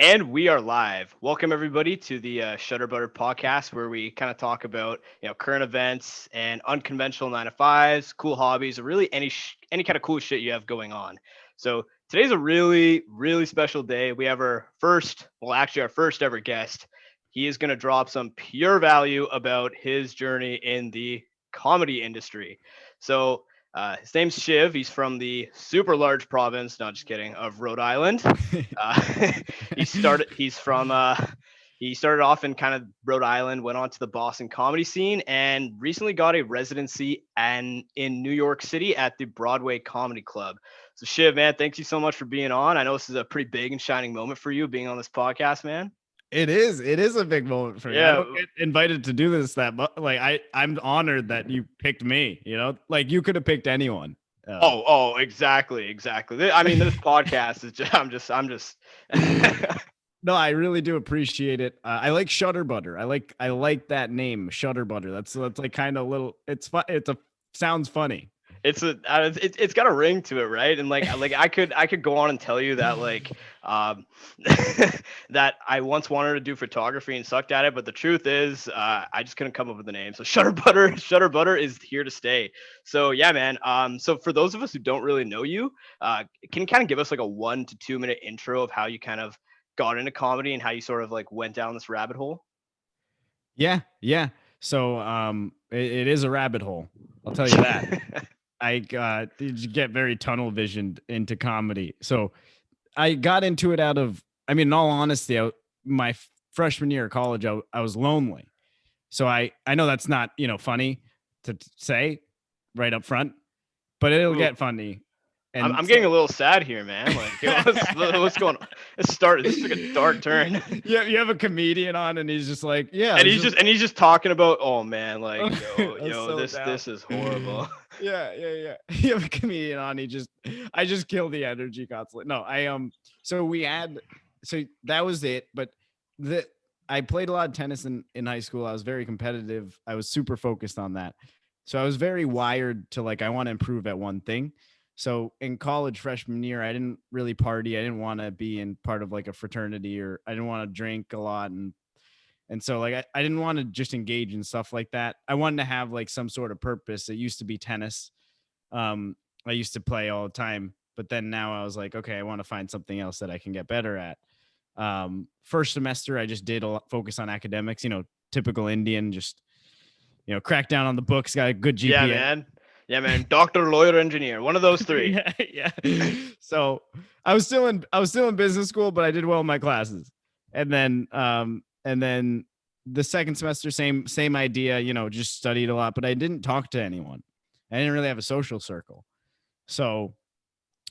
And we are live. Welcome everybody to the Shutter Butter podcast, where we kind of talk about current events and unconventional 9 to 5s, cool hobbies, or really any kind of cool shit you have going on. So today's a really special day. We have our first ever guest. He is going to drop some pure value about his journey in the comedy industry. So his name's Shiv. He's from the super large province, not just kidding, of Rhode Island. Uh, he started. He's from. He started off in kind of Rhode Island, went on to the Boston comedy scene, and recently got a residency in New York City at the Broadway Comedy Club. So Shiv, man, thank you so much for being on. I know this is a pretty big and shining moment for you being on this podcast, man. It is. It is a big moment for me. I Yeah. don't get invited to do this that much. Like I'm honored that you picked me. Like you could have picked anyone. Exactly. I mean, this podcast is just. I'm just. No, I really do appreciate it. I like Shutter Butter. I like that name, Shutter Butter. That's like kind of little. It's fun. Sounds funny. It's got a ring to it, right? And like I could go on and tell you that that I once wanted to do photography and sucked at it, but the truth is I just couldn't come up with a name. So Shutter Butter is here to stay. So yeah, man. So for those of us who don't really know you, can you kind of give us like a 1 to 2 minute intro of how you kind of got into comedy and how you sort of like went down this rabbit hole? Yeah. So it is a rabbit hole. I'll tell you that. I did get very tunnel visioned into comedy. So I got into it in all honesty, my freshman year of college, I was lonely. So I know that's not, funny to say right up front, but it'll Ooh. get funny. And I'm getting a little sad here, man. Like, what's going on? This took a dark turn. Yeah, you have a comedian on, and he's just like, yeah, and he's just talking about, oh man, like, so this is horrible. Yeah. You have a comedian on. I just kill the energy constantly. No, so that was it. But I played a lot of tennis in high school. I was very competitive. I was super focused on that. So I was very wired to like, I want to improve at one thing. So in college freshman year, I didn't really party. I didn't want to be in part of like a fraternity, or I didn't want to drink a lot. And so like, I didn't want to just engage in stuff like that. I wanted to have like some sort of purpose. It used to be tennis. I used to play all the time, but then now I was like, okay, I want to find something else that I can get better at. First semester, I just did focus on academics, typical Indian, just, crack down on the books, got a good GPA. Yeah, man. Doctor, lawyer, engineer. One of those three. Yeah. So I was still in business school, but I did well in my classes. And then the second semester, same idea, just studied a lot, but I didn't talk to anyone. I didn't really have a social circle. So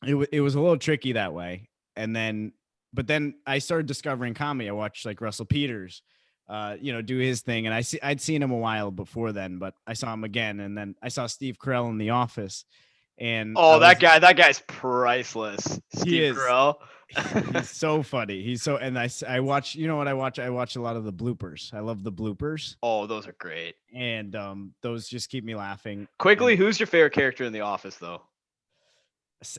it was a little tricky that way. But then I started discovering comedy. I watched like Russell Peters, do his thing. And I'd seen him a while before then, but I saw him again. And then I saw Steve Carell in The Office. And that guy's priceless. Steve Carell. He's so funny. And I watch, what I watch? I watch a lot of the bloopers. I love the bloopers. Oh, those are great. And those just keep me laughing. Quickly, who's your favorite character in The Office, though?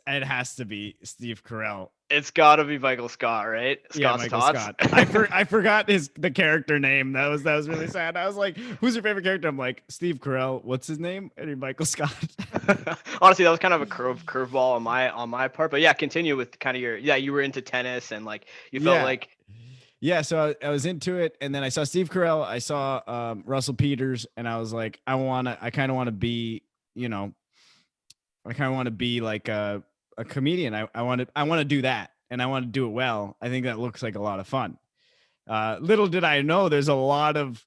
It has to be Steve Carell. It's got to be Michael Scott, right? Michael Scott. I forgot the character name. That was really sad. I was like, "Who's your favorite character?" I'm like, Steve Carell. What's his name? And Michael Scott. Honestly, that was kind of a curveball on my part. But yeah, continue with kind of you were into tennis and like you felt like. Yeah, so I was into it, and then I saw Steve Carell. I saw Russell Peters, and I was like, I kind of want to be, I kind of want to be like a comedian. I want to do that, and I want to do it well. I think that looks like a lot of fun. Little did I know there's a lot of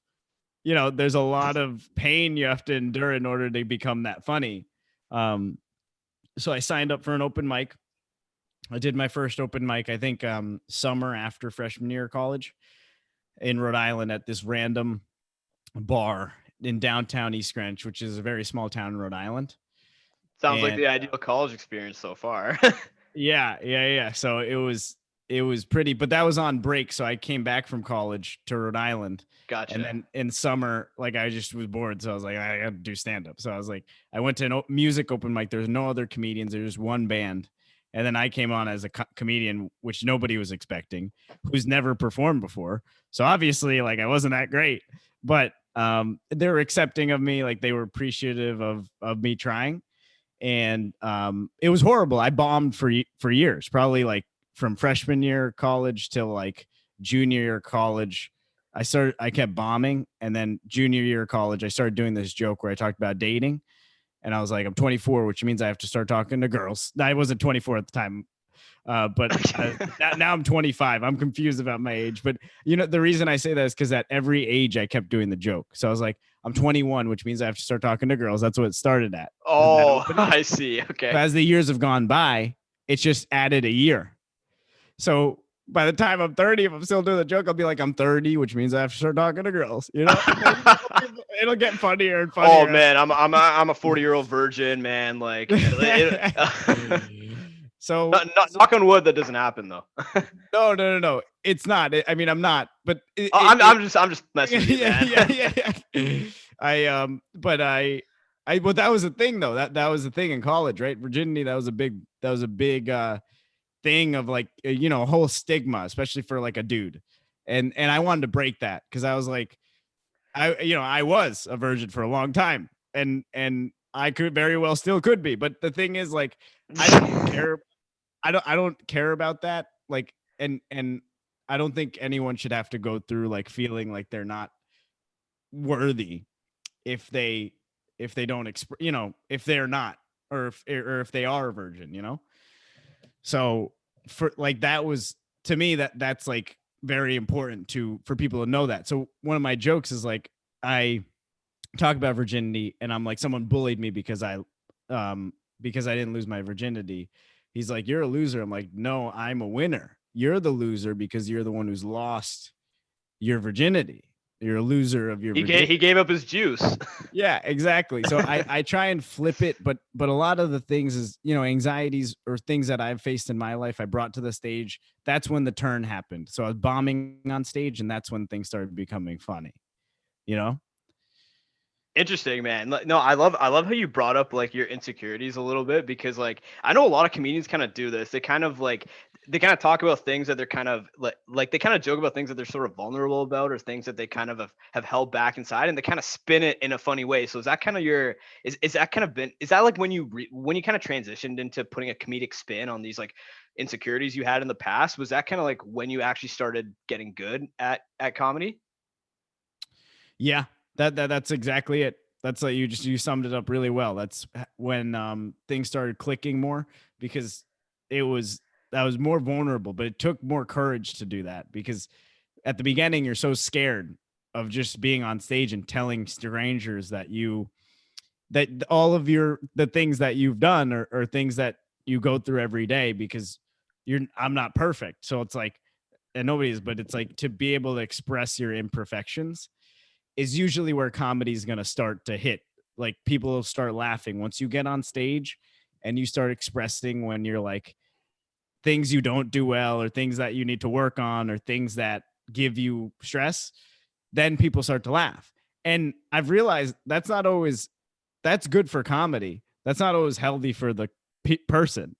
pain you have to endure in order to become that funny. So I signed up for an open mic. I did my first open mic, I think summer after freshman year of college in Rhode Island at this random bar in downtown East Greenwich, which is a very small town in Rhode Island. Sounds like the ideal college experience so far. Yeah. So it was pretty, but that was on break. So I came back from college to Rhode Island. Gotcha. And then in summer, like I just was bored. So I was like, I got to do stand up. So I was like, I went to a music open mic. There's no other comedians. There's one band. And then I came on as a comedian, which nobody was expecting, who's never performed before. So obviously, like, I wasn't that great, but they were accepting of me. Like, they were appreciative of me trying. And it was horrible. I bombed for years, probably like from freshman year of college till like junior year of college. I kept bombing, and then junior year of college, I started doing this joke where I talked about dating, and I was like, I'm 24, which means I have to start talking to girls. I wasn't 24 at the time, but now I'm 25. I'm confused about my age, but the reason I say that is because at every age I kept doing the joke. So I was like, I'm 21, which means I have to start talking to girls. That's what it started at. Oh, I see. Okay. But as the years have gone by, it's just added a year. So by the time I'm 30, if I'm still doing the joke, I'll be like, I'm 30, which means I have to start talking to girls. It'll get funnier and funnier. Oh man, I'm a 40-year-old virgin, man. Like, so knock on wood, that doesn't happen though. No. It's not. I mean, I'm not. But I'm just messing with you, man. But that was a thing though. That was a thing in college, right? Virginity. That was a big thing of like, a whole stigma, especially for like a dude. And I wanted to break that because I was like, I was a virgin for a long time, and I could very well still could be. But the thing is, like, I don't care. I don't care about that. Like, and I don't think anyone should have to go through like feeling like they're not worthy if they don't if they're not, or if they are a virgin, So for like, that was, to me, that's like very important for people to know that. So one of my jokes is like, I talk about virginity and I'm like, someone bullied me because I didn't lose my virginity. He's like, you're a loser. I'm like, no, I'm a winner. You're the loser because you're the one who's lost your virginity. You're a loser of your virginity. He gave up his juice. Yeah, exactly. So I try and flip it, but a lot of the things is, anxieties or things that I've faced in my life, I brought to the stage. That's when the turn happened. So I was bombing on stage, and that's when things started becoming funny. Interesting, man. No, I love how you brought up like your insecurities a little bit, because like I know a lot of comedians kind of do this. They kind of talk about things that they're kind of like they kind of joke about things that they're sort of vulnerable about, or things that they kind of have held back inside, and they kind of spin it in a funny way. So is that kind of is that like when you kind of transitioned into putting a comedic spin on these like insecurities you had in the past? Was that kind of like when you actually started getting good at comedy? Yeah. That's exactly it. That's like, you summed it up really well. That's when things started clicking more, because that was more vulnerable, but it took more courage to do that, because at the beginning you're so scared of just being on stage and telling strangers that all of the things that you've done are things that you go through every day, because I'm not perfect. So it's like, and nobody is, but it's like, to be able to express your imperfections is usually where comedy is going to start to hit. Like, people will start laughing once you get on stage and you start expressing when you're like, things you don't do well, or things that you need to work on, or things that give you stress. Then people start to laugh. And I've realized that's good for comedy. That's not always healthy for the person,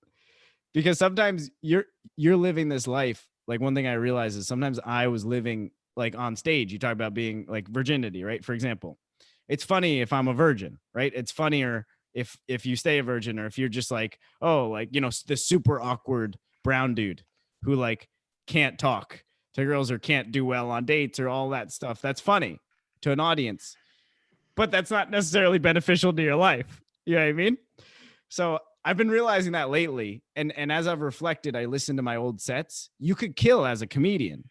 because sometimes you're living this life. Like, one thing I realized is sometimes I was living like on stage. You talk about being like virginity, right? For example, it's funny if I'm a virgin, right? It's funnier if you stay a virgin, or if you're just like, oh, like, the super awkward brown dude who like can't talk to girls, or can't do well on dates, or all that stuff. That's funny to an audience, but that's not necessarily beneficial to your life. You know what I mean? So I've been realizing that lately. And as I've reflected, I listened to my old sets. You could kill as a comedian,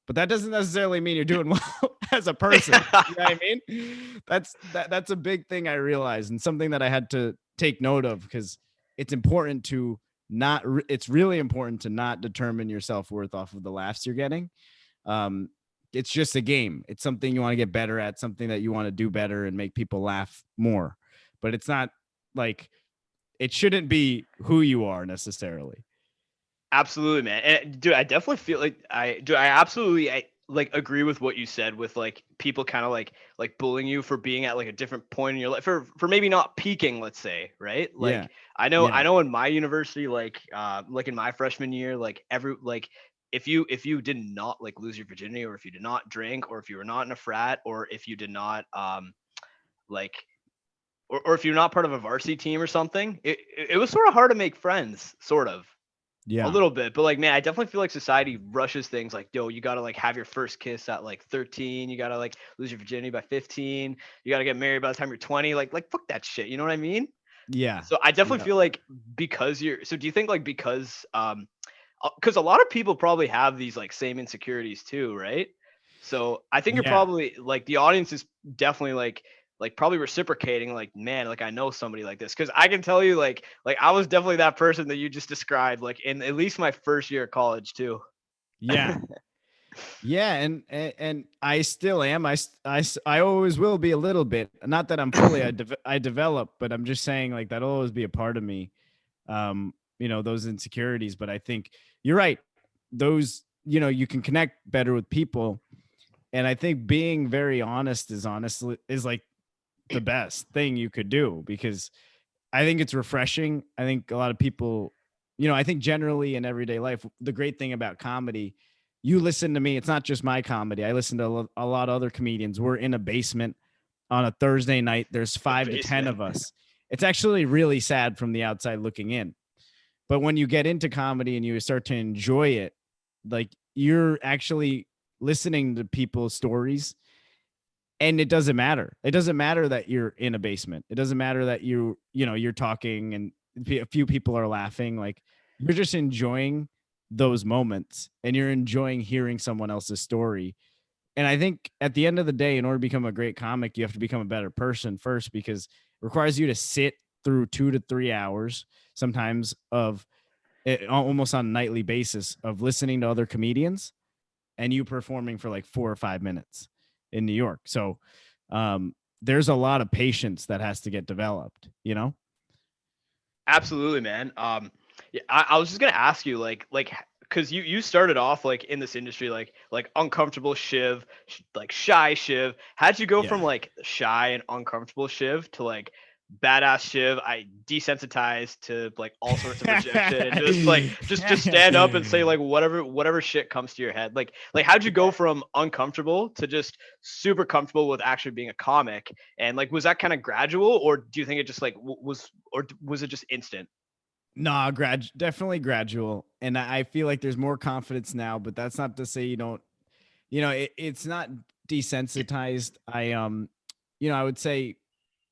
but that doesn't necessarily mean you're doing well as a person. You know what I mean? That's a big thing I realized, and something that I had to take note of, because it's important to it's really important to not determine your self-worth off of the laughs you're getting. It's just a game. It's something you want to get better at, something that you want to do better and make people laugh more. But it's not like, it shouldn't be who you are necessarily. Absolutely, man. And dude, I definitely feel like I like agree with what you said with like people kind of like bullying you for being at like a different point in your life for maybe not peaking, let's say, right? Yeah. Like I Yeah. know in my university, like in my freshman year, like every like if you did not like lose your virginity, or if you did not drink, or if you were not in a frat, or if you did not like or if you're not part of a varsity team or something, it was sort of hard to make friends, sort of. A Yeah. little bit, but like, man, I definitely feel like society rushes things like, yo, you gotta like have your first kiss at like 13, you gotta like lose your virginity by 15, you gotta get married by the time you're 20. Like fuck that shit. You know what I mean? Yeah. So I definitely Yeah. feel like because you're so do you think like because a lot of people probably have these like same insecurities too, right? So I think you're Yeah. probably like the audience is definitely like probably reciprocating like, man, like I know somebody like this, because I can tell you like I was definitely that person that you just described, like in at least my first year of college too. Yeah. Yeah, and I still am. I always will be a little bit. Not that I'm fully I develop, but I'm just saying like that'll always be a part of me. Those insecurities. But I think you're right. Those, you can connect better with people, and I think being very honest is like the best thing you could do, because I think it's refreshing. I think a lot of people, I think generally in everyday life, the great thing about comedy, you listen to me, it's not just my comedy. I listen to a lot of other comedians. We're in a basement on a Thursday night. There's A 5 to 10 basement. of us. It's actually really sad from the outside looking in. But when you get into comedy and you start to enjoy it, like you're actually listening to people's stories, and it doesn't matter. It doesn't matter that you're in a basement. It doesn't matter that you're talking and a few people are laughing. Like you're just enjoying those moments, and you're enjoying hearing someone else's story. And I think at the end of the day, in order to become a great comic, you have to become a better person first, because it requires you to sit through 2 to 3 hours sometimes of it, almost on a nightly basis, of listening to other comedians and you performing for like 4 or 5 minutes in New York. So there's a lot of patience that has to get developed. Absolutely, man. Yeah, I was just gonna ask you, because you started off like in this industry, like uncomfortable Shiv, like shy Shiv. How'd you go Yeah. from like shy and uncomfortable Shiv to like badass Shiv? I desensitized to like all sorts of rejection, and just like just stand up and say like whatever shit comes to your head. Like how'd you go from uncomfortable to just super comfortable with actually being a comic? And like, was that kind of gradual, or do you think it just like was it just instant? Nah, definitely gradual. And I feel like there's more confidence now, but that's not to say you don't, it's not desensitized. I would say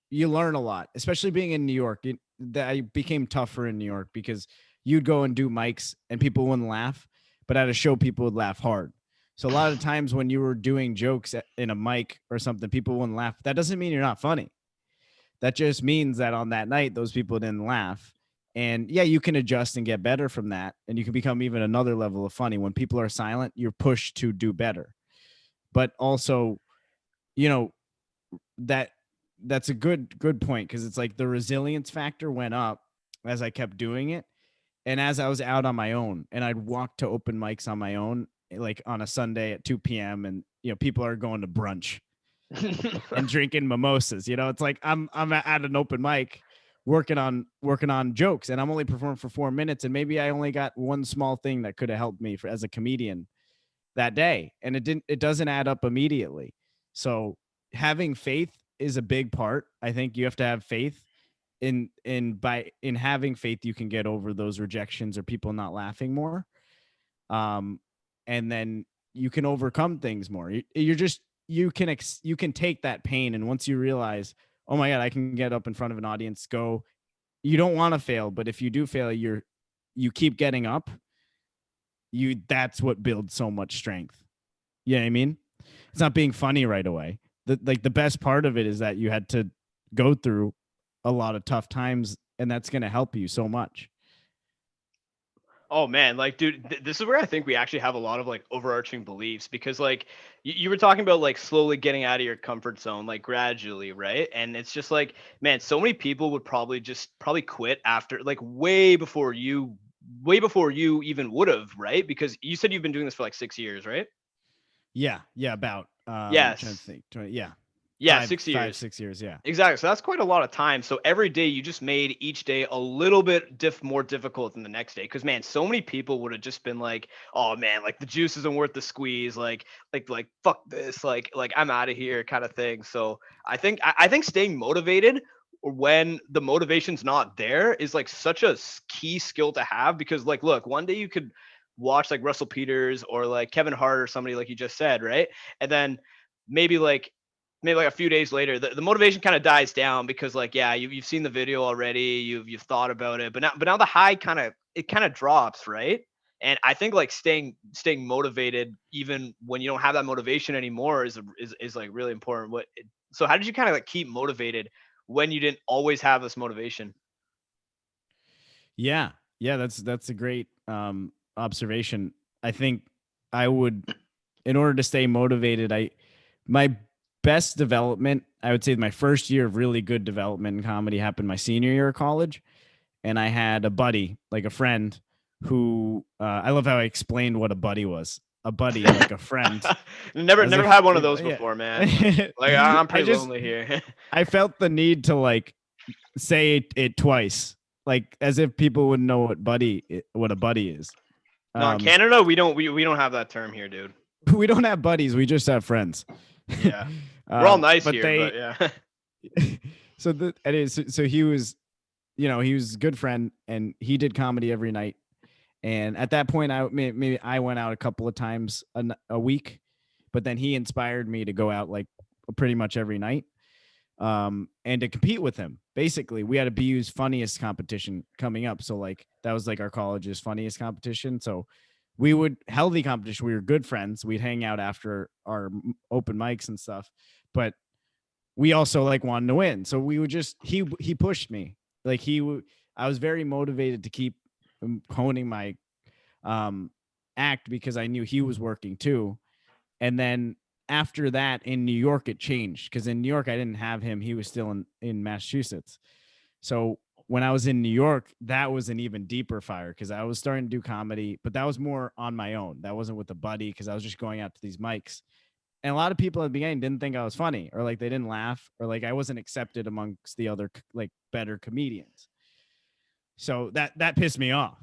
you learn a lot, especially being in New York. That I became tougher in New York because you'd go and do mics and people wouldn't laugh, but at a show, people would laugh hard. So a lot of times when you were doing jokes in a mic or something, people wouldn't laugh. That doesn't mean you're not funny. That just means that on that night, those people didn't laugh. And yeah, you can adjust and get better from that. And you can become even another level of funny. When people are silent, you're pushed to do better. But also, you know, that that's a good point, because it's like the resilience factor went up as I kept doing it. And as I was out on my own, and I'd walk to open mics on my own, like on a Sunday at 2 p.m. and people are going to brunch and drinking mimosas. It's like I'm at an open mic working on jokes, and I'm only performing for 4 minutes, and maybe I only got one small thing that could have helped me as a comedian that day, and it doesn't add up immediately. So having faith is a big part. I think you have to have faith in having faith you can get over those rejections or people not laughing more. um and then you can overcome things more. You're just you can take that pain, and once you realize, oh my god, I can get up in front of an audience, go, you don't want to fail, but if you do fail, you keep getting up. That's what builds so much strength. You know what I mean? It's not being funny right away. The best part of it is that you had to go through a lot of tough times, and that's going to help you so much. Oh man, like dude, this is where I think we actually have a lot of like overarching beliefs, because like you were talking about like slowly getting out of your comfort zone, like gradually, right? And it's just like, man, so many people would probably quit after like way before you even would have, right? Because you said you've been doing this for like 6 years, right? Yeah, about trying to Yes. think. 20, yeah. Yeah, 6 years. 6 years, yeah. Exactly. So that's quite a lot of time. So every day you just made each day a little bit more difficult than the next day. Cause man, so many people would have just been like, oh man, like the juice isn't worth the squeeze. Like fuck this. Like I'm out of here kind of thing. So I think staying motivated when the motivation's not there is like such a key skill to have, because like, look, one day you could watch like Russell Peters or like Kevin Hart or somebody like you just said, right? And then maybe like a few days later, the motivation kind of dies down because like, yeah, you've seen the video already, you've thought about it, but now the high kind of drops, right? And I think like staying motivated even when you don't have that motivation anymore is like really important. So how did you kind of like keep motivated when you didn't always have this motivation? Yeah. Yeah, that's a great observation. I think I would, in order to stay motivated, my best development, I would say my first year of really good development in comedy happened my senior year of college. And I had a buddy, like a friend, who I love how I explained what a buddy was. A buddy, like a friend, as Never if had one of you know, those yeah. before, man. Like I'm I pretty just lonely here. I felt the need to like say it twice, like as if people would know what a buddy is. No, in Um, Canada we don't have that term here, dude. we don't have buddies, we just have friends. Yeah. We're all nice But here, but they yeah. so the it is so he was, he was a good friend and he did comedy every night. And at that point, maybe I went out a couple of times a week, but then he inspired me to go out like pretty much every night, and to compete with him. Basically, we had a BU's funniest competition coming up, so like that was like our college's funniest competition. So we would healthy competition. We were good friends. We'd hang out after our open mics and stuff, but we also like wanted to win. So we would just he pushed me. Like I was very motivated to keep honing my um act because I knew he was working too. And then after that in New York it changed, because in New York I didn't have him. He was still in Massachusetts. So when I was in New York, that was an even deeper fire because I was starting to do comedy, but that was more on my own. That wasn't with a buddy because I was just going out to these mics. And a lot of people at the beginning didn't think I was funny, or like they didn't laugh, or like I wasn't accepted amongst the other like better comedians. So that pissed me off.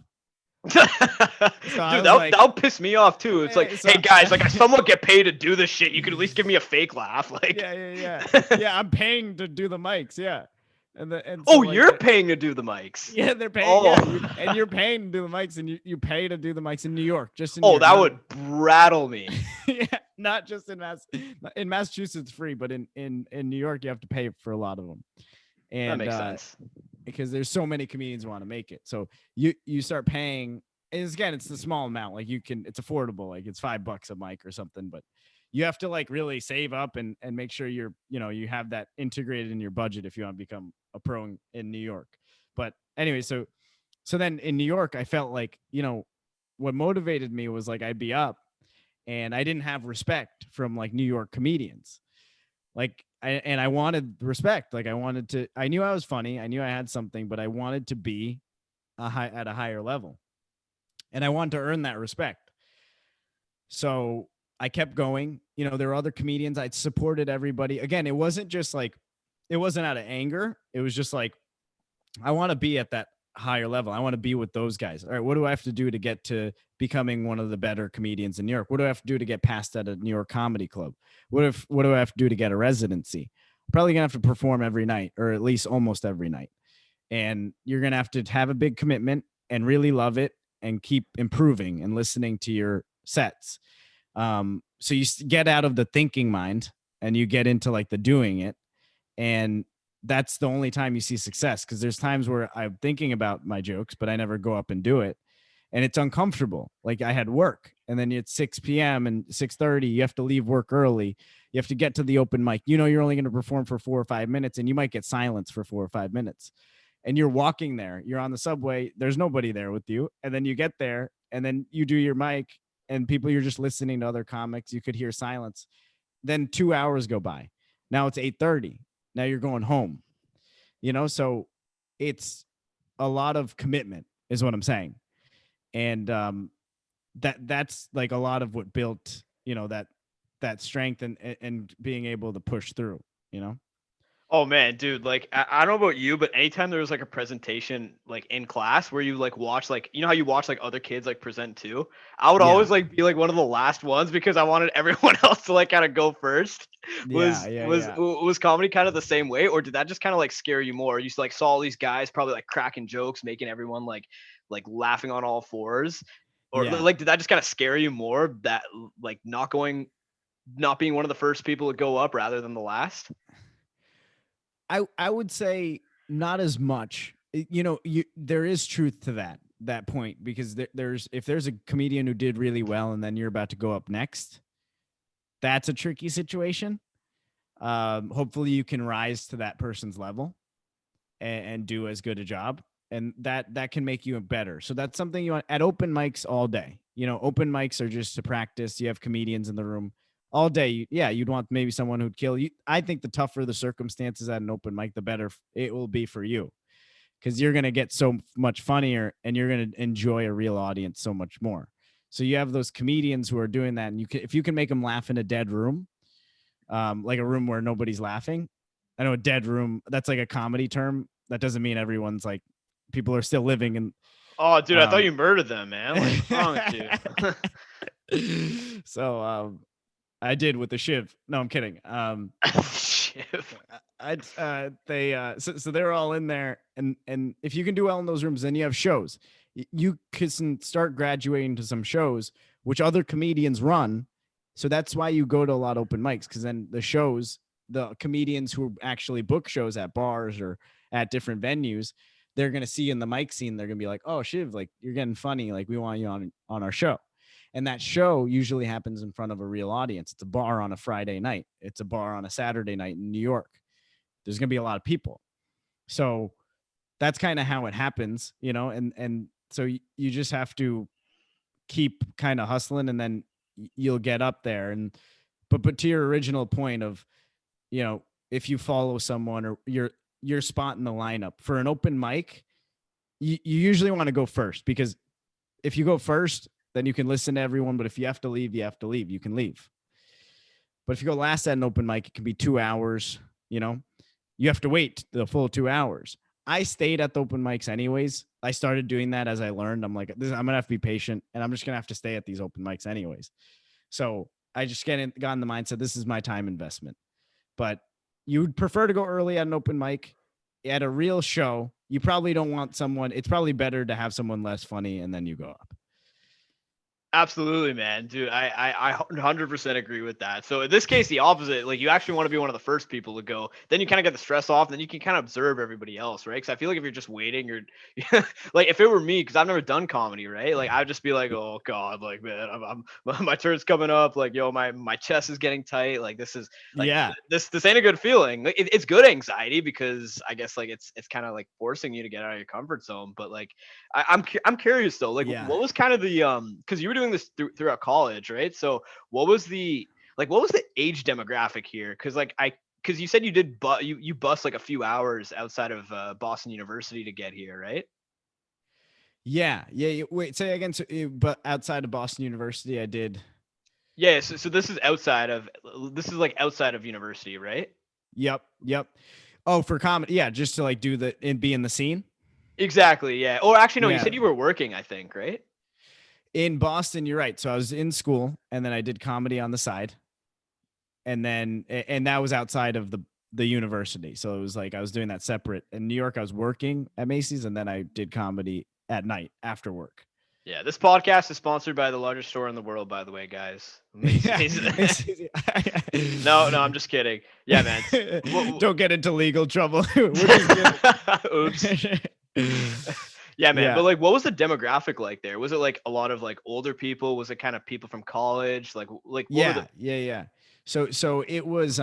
So I Dude, was like, that'll piss me off too. It's like, so hey guys, like I somewhat get paid to do this shit. You could at least give me a fake laugh. Like, yeah, I'm paying to do the mics, yeah. And so oh, like you're paying to do the mics. yeah, they're paying, Oh, yeah, you're paying to do the mics, and you pay to do the mics in New York, just in New oh, York. that would rattle me. Yeah, not just in Massachusetts free, but in New York you have to pay for a lot of them. That And makes sense. because there's so many comedians who want to make it. So you start paying, and again, it's the small amount. Like it's affordable. Like it's $5 a mic or something, but you have to like really save up and make sure you have that integrated in your budget if you want to become a pro in New York. But anyway, so then in New York, I felt like, what motivated me was like I'd be up and I didn't have respect from like New York comedians. Like I wanted respect. Like I knew I was funny. I knew I had something, but I wanted to be at a higher level. And I wanted to earn that respect. So I kept going. There were other comedians. I supported everybody. Again, it wasn't out of anger. It was just like, I want to be at that higher level. I want to be with those guys. All right, what do I have to do to get to becoming one of the better comedians in New York? What do I have to do to get passed at a New York Comedy Club? What do I have to do to get a residency? I'm probably gonna have to perform every night, or at least almost every night. And you're gonna have to have a big commitment and really love it and keep improving and listening to your sets. So you get out of the thinking mind and you get into like the doing it. And that's the only time you see success, because there's times where I'm thinking about my jokes, but I never go up and do it. And it's uncomfortable. Like I had work, and then it's 6 p.m. and 6:30. You have to leave work early. You have to get to the open mic. You're only going to perform for 4 or 5 minutes, and you might get silence for 4 or 5 minutes. And you're walking there. You're on the subway. There's nobody there with you. And then you get there, and then you do your mic, and you're just listening to other comics. You could hear silence. Then 2 hours go by. Now it's 8:30. Now you're going home. So it's a lot of commitment is what I'm saying. And that's like a lot of what built, that that strength and being able to push through, you know? Oh man, dude, like I don't know about you, but anytime there was like a presentation like in class where you like watch like you know how you watch like other kids like present too, I would Yeah. always like be like one of the last ones because I wanted everyone else to like kind of go first. Yeah. Yeah. Yeah. Was comedy kind of the same way, or did that just kind of like scare you more? You like saw all these guys probably like cracking jokes, making everyone like laughing on all fours, or Yeah. like did that just kind of scare you more that like not being one of the first people to go up rather than the last? I would say not as much. You know, there is truth to that point, because there's if there's a comedian who did really well and then you're about to go up next, that's a tricky situation. Hopefully you can rise to that person's level and do as good a job, and that can make you better. So that's something you want at open mics all day. You know, open mics are just to practice. You have comedians in the room all day. Yeah, you'd want maybe someone who'd kill you. I think the tougher the circumstances at an open mic, the better it will be for you, because you're going to get so much funnier and you're going to enjoy a real audience so much more. So you have those comedians who are doing that, and if you can make them laugh in a dead room, like a room where nobody's laughing. I know a dead room, that's like a comedy term. That doesn't mean everyone's like, people are still living. And Oh, dude, I thought you murdered them, man. Like, what's wrong with you? So I did with the Shiv. No, I'm kidding. Shiv. So they're all in there, and if you can do well in those rooms, then you have shows. You can start graduating to some shows which other comedians run. So that's why you go to a lot of open mics, because then the comedians who actually book shows at bars or at different venues, they're gonna see in the mic scene. They're gonna be like, "Oh, Shiv, like you're getting funny. Like we want you on our show." And that show usually happens in front of a real audience. It's a bar on a Friday night. It's a bar on a Saturday night in New York. There's going to be a lot of people. So that's kind of how it happens, you know, and so you just have to keep kind of hustling, and then you'll get up there. And but to your original point of, you know, if you follow someone or your spot in the lineup for an open mic, you usually want to go first, because if you go first, then you can listen to everyone. But if you have to leave, you have to leave. You can leave. But if you go last at an open mic, it can be 2 hours. You know, you have to wait the full 2 hours. I stayed at the open mics anyways. I started doing that as I learned. I'm like, I'm gonna have to be patient, and I'm just gonna have to stay at these open mics anyways. So I just got in the mindset, this is my time investment. But you would prefer to go early at an open mic. At a real show, you probably don't want someone. It's probably better to have someone less funny, and then you go up. Absolutely, man, dude. I 100% agree with that. So in this case, the opposite. Like you actually want to be one of the first people to go. Then you kind of get the stress off. And then you can kind of observe everybody else, right? Because I feel like if you're just waiting, you're like if it were me, because I've never done comedy, right? Like I'd just be like, oh god, like man, my turn's coming up. Like yo, my chest is getting tight. Like this is like Yeah. this ain't a good feeling. Like, it's good anxiety because I guess like it's kind of like forcing you to get out of your comfort zone. But like I'm curious though, like Yeah. what was kind of the because you were doing this throughout college, right? So what was the age demographic here? Because you said you did you bust like a few hours outside of Boston University to get here, right? Yeah. Yeah. Wait, say again. So, but outside of Boston University, I did. Yeah, so this is like outside of university, right? Yep. Yep. Oh, for comedy. Yeah. Just to like do the and be in the scene. Exactly, yeah. Or actually, no, you Yeah. said you were working, I think, right? In Boston, you're right. So I was in school, and then I did comedy on the side. And that was outside of the university. So it was like I was doing that separate. In New York, I was working at Macy's, and then I did comedy at night after work. Yeah, this podcast is sponsored by the largest store in the world, by the way, guys. Yeah. No, I'm just kidding. Yeah, man. Don't get into legal trouble. We're just Oops. Yeah, man. Yeah. But like, what was the demographic like there? Was it like a lot of like older people? Was it kind of people from college? Like what were Yeah, the yeah. So it was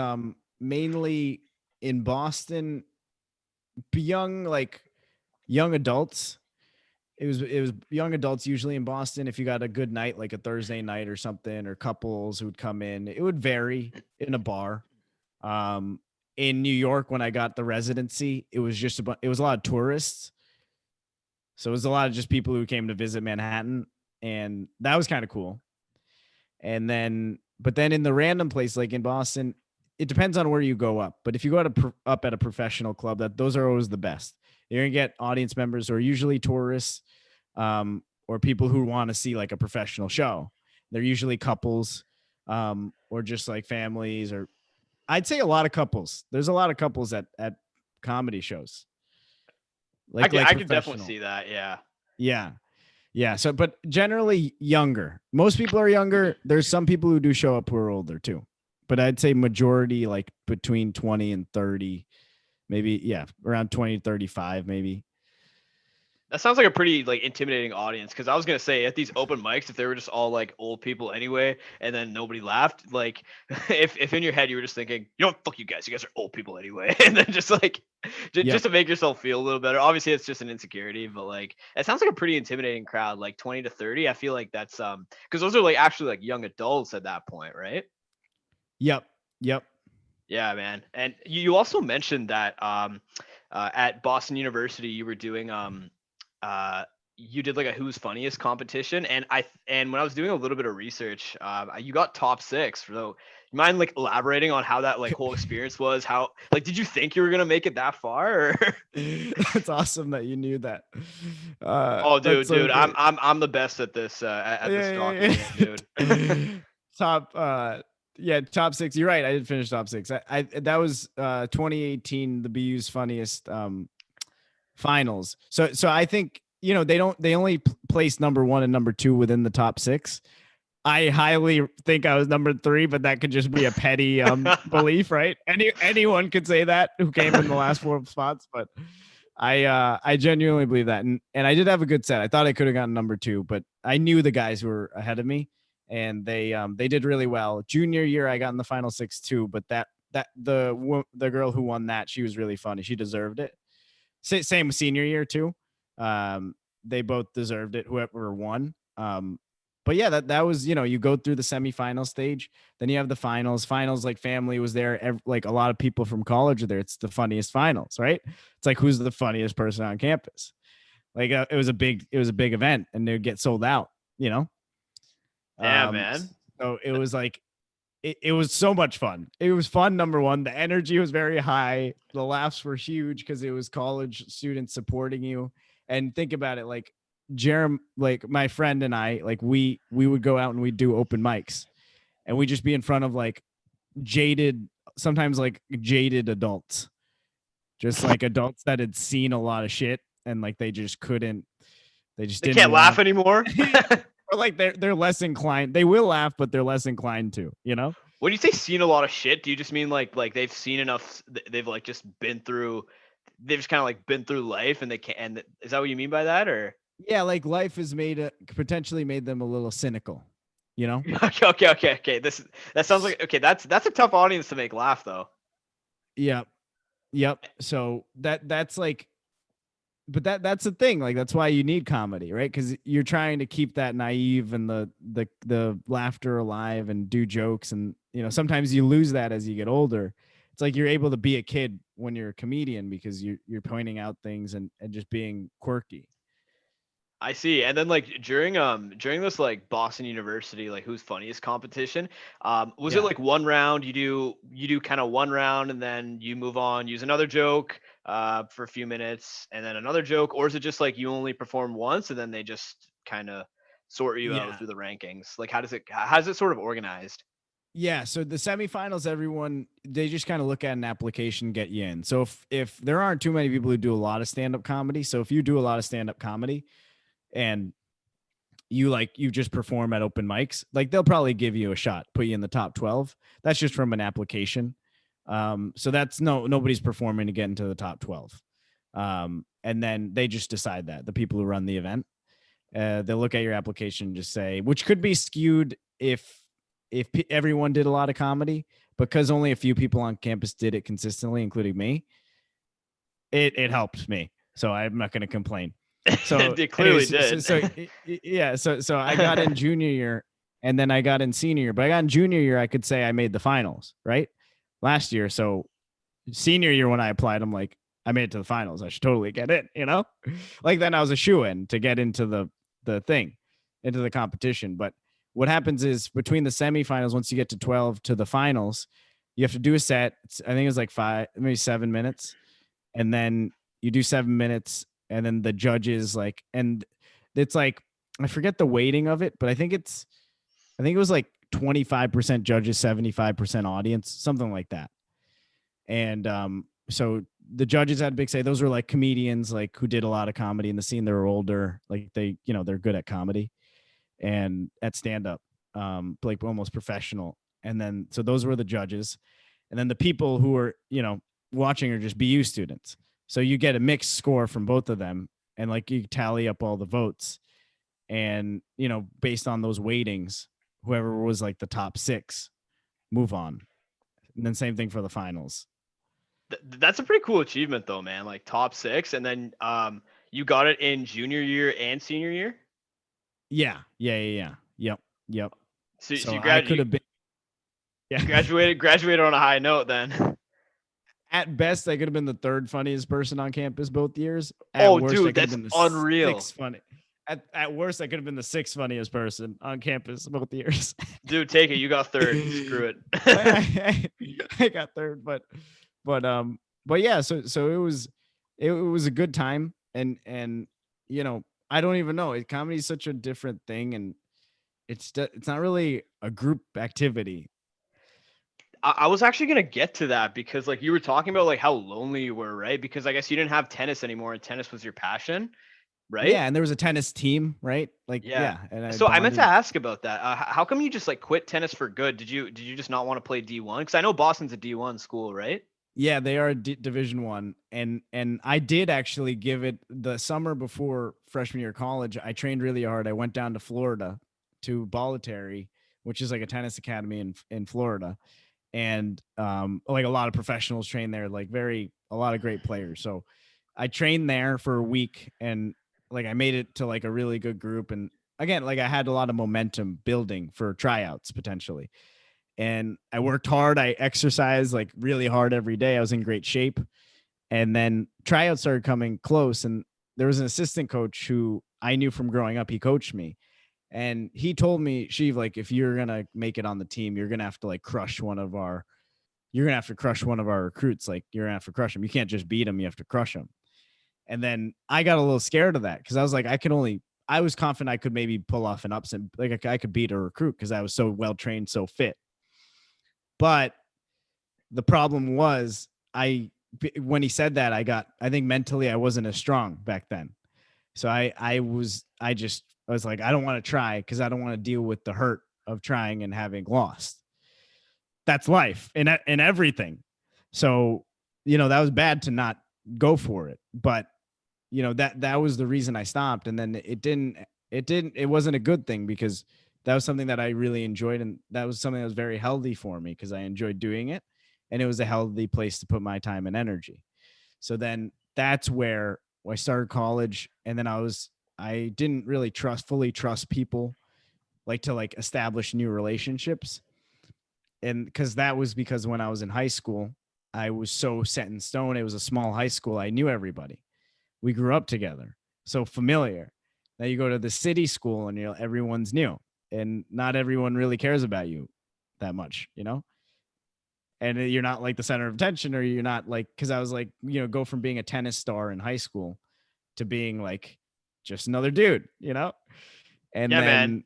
mainly in Boston, young adults. It was young adults usually in Boston. If you got a good night, like a Thursday night or something, or couples who'd come in, it would vary in a bar. Um, in New York, when I got the residency, it was just it was a lot of tourists. So it was a lot of just people who came to visit Manhattan, and that was kind of cool. And then But then in the random place, like in Boston, it depends on where you go up. But if you go up at a professional club, those are always the best. You're gonna get audience members who are usually tourists, or people who want to see like a professional show. They're usually couples, or just like families, or I'd say a lot of couples. There's a lot of couples at comedy shows, like I could definitely professional. see that. Yeah. Yeah. Yeah. So, but generally younger. Most people are younger. There's some people who do show up who are older too, but I'd say majority like between 20 and 30, maybe. Yeah. Around 20 to 35, maybe. That sounds like a pretty like intimidating audience, because I was gonna say at these open mics, if they were just all like old people anyway, and then nobody laughed, like if in your head you were just thinking, you know what, fuck you guys are old people anyway, and then just like Yep. just to make yourself feel a little better. Obviously, it's just an insecurity, but like it sounds like a pretty intimidating crowd, like 20 to 30. I feel like that's because those are like actually like young adults at that point, right? Yep. Yep. Yeah, man. And you also mentioned that at Boston University you were doing uh you did like a who's funniest competition, and and when I was doing a little bit of research, you got top six. So you mind like elaborating on how that like whole experience was? How like did you think you were gonna make it that far? Or That's awesome that you knew that. oh, That's so dude, I'm great. I'm the best at this at this Yeah, talking yeah, game, dude. yeah. Top yeah, top six. You're right. I did finish top six. I that was 2018, the BU's funniest finals. So I think, they only place number one and number two within the top six. I highly think I was number three, but that could just be a petty belief, right? Anyone could say that who came in the last four spots, but I genuinely believe that. And I did have a good set. I thought I could have gotten number two, but I knew the guys who were ahead of me, and they did really well. Junior year I got in the final six too, but the girl who won that, she was really funny. She deserved it. Same senior year too. Um, they both deserved it, whoever won. But yeah, that was, you go through the semifinal stage, then you have the finals. Finals, like family was there, like a lot of people from college are there. It's the funniest finals, right? It's like who's the funniest person on campus. Like it was a big event, and they'd get sold out. You know, Yeah, man. so it was like it was so much fun. It was fun. Number one, the energy was very high. The laughs were huge because it was college students supporting you. And think about it, like Jerem, like my friend and I, like we would go out and we'd do open mics, and we'd just be in front of like jaded, sometimes like jaded adults, just like adults that had seen a lot of shit, and like they just couldn't, they just They didn't can't laugh want, anymore. or like they're less inclined. They will laugh, but they're less inclined to, When you say seen a lot of shit, do you just mean like they've seen enough? They've like just been through. They've just kind of like been through life, and they can't. And is that what you mean by that, or? Yeah, like life has potentially made them a little cynical, you know? Okay. That sounds like okay. That's a tough audience to make laugh, though. Yep. Yep. So that's like, but that's the thing. Like that's why you need comedy, right? Because you're trying to keep that naive and the laughter alive and do jokes, and sometimes you lose that as you get older. It's like you're able to be a kid when you're a comedian because you're pointing out things and just being quirky. I see. And then like during this like Boston University like who's funniest competition, was it Yeah. like one round you do kind of one round and then you move on, use another joke for a few minutes and then another joke, or is it just like you only perform once and then they just kind of sort you out Yeah. through the rankings? Like how's it sort of organized? Yeah, so the semifinals, everyone they just kind of look at an application, get you in. So if there aren't too many people who do a lot of stand up comedy, so if you do a lot of stand up comedy and you just perform at open mics, like they'll probably give you a shot, put you in the top 12. That's just from an application. So that's nobody's performing to get into the top 12. And then they just decide that the people who run the event, they'll look at your application and just say, which could be skewed if everyone did a lot of comedy, because only a few people on campus did it consistently, including me. It helped me, so I'm not going to complain. So, They clearly anyways, did. yeah, so I got in junior year, and then I got in senior year. But I got in junior year, I could say I made the finals right last year. So senior year when I applied, I'm like, I made it to the finals. I should totally get in. Like then I was a shoe in to get into the thing, into the competition. But what happens is between the semifinals, once you get to 12 to the finals, you have to do a set. I think it was like 5, maybe 7 minutes. And then you do 7 minutes, and then the judges like, and it's like, I forget the weighting of it, but I think it was like 25% judges, 75% audience, something like that. And so the judges had a big say. Those were like comedians, like who did a lot of comedy in the scene. They were older, like they're good at comedy and at stand up, like almost professional. And then so those were the judges, and then the people who were watching are just BU students. So you get a mixed score from both of them, and like you tally up all the votes, and based on those weightings, whoever was like the top 6 move on. And then same thing for the finals. That's a pretty cool achievement though, man. Like top 6, and then you got it in junior year and senior year. Yeah. Yep. So you I could have been. Yeah. Graduated on a high note then. At best, I could have been the 3rd funniest person on campus both years. At Oh, worst, dude, I could have that's been the unreal. 6th funny. At worst, I could have been the 6th funniest person on campus both years. Dude, take it. You got 3rd. Screw it. I got 3rd, but yeah. So it was a good time, and I don't even know. Comedy is such a different thing, and it's not really a group activity. I was actually gonna get to that because like you were talking about like how lonely you were, right? Because I guess you didn't have tennis anymore, and tennis was your passion, right? Yeah, and there was a tennis team, right? Like Yeah. and So I meant to ask about that. How come you just like quit tennis for good? Did you just not want to play D1? Because I know Boston's a D1 school, right? Yeah, they are Division 1, and I did actually give it the summer before freshman year of college. I trained really hard. I went down to Florida to Bolletary, which is like a tennis academy in Florida, and like a lot of professionals train there, like a lot of great players. So I trained there for a week, and like I made it to like a really good group, and again, like I had a lot of momentum building for tryouts potentially. And I worked hard. I exercised like really hard every day. I was in great shape. And then tryouts started coming close. And there was an assistant coach who I knew from growing up. He coached me. And he told me, Shiv, like, if you're going to make it on the team, you're going to have to like crush one of our recruits. Like, you're going to have to crush them. You can't just beat them. You have to crush them. And then I got a little scared of that because I was like, I was confident I could maybe pull off an upset. Like, I could beat a recruit because I was so well trained, so fit. But the problem was when he said that, I think mentally I wasn't as strong back then. So I was like, I don't want to try because I don't want to deal with the hurt of trying and having lost. That's life and everything. So, that was bad to not go for it. But, that was the reason I stopped. And then it wasn't a good thing because that was something that I really enjoyed. And that was something that was very healthy for me because I enjoyed doing it. And it was a healthy place to put my time and energy. So then that's where I started college. And then I didn't really fully trust people, like to like establish new relationships. And because when I was in high school, I was so set in stone. It was a small high school. I knew everybody. We grew up together. So familiar. Now you go to the city school and everyone's new. And not everyone really cares about you that much, and you're not like the center of attention, or you're not like, because I was like, go from being a tennis star in high school to being like just another dude, and yeah, then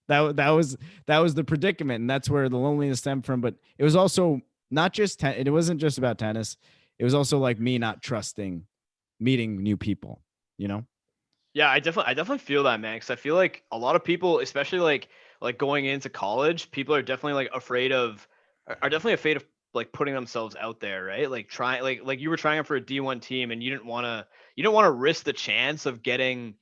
that was the predicament, and that's where the loneliness stemmed from. But it was also not just it wasn't just about tennis. It was also like me not trusting meeting new people, Yeah, I definitely feel that, man. Because I feel like a lot of people, especially like going into college, people are definitely like are definitely afraid of like putting themselves out there, right? Like trying like you were trying out for a D1 team, and you didn't want to risk the chance of getting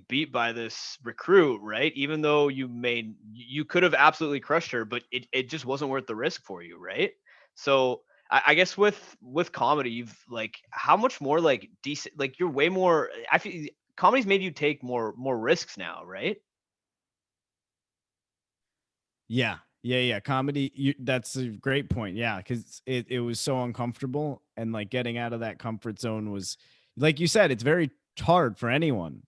beat by this recruit, right? Even though you could have absolutely crushed her, but it just wasn't worth the risk for you, right? So I guess with comedy, you've like how much more like decent, like you're way more. I feel comedy's made you take more risks now, right? Yeah. Comedy, that's a great point. Yeah, because it was so uncomfortable, and like getting out of that comfort zone was, like you said, it's very hard for anyone,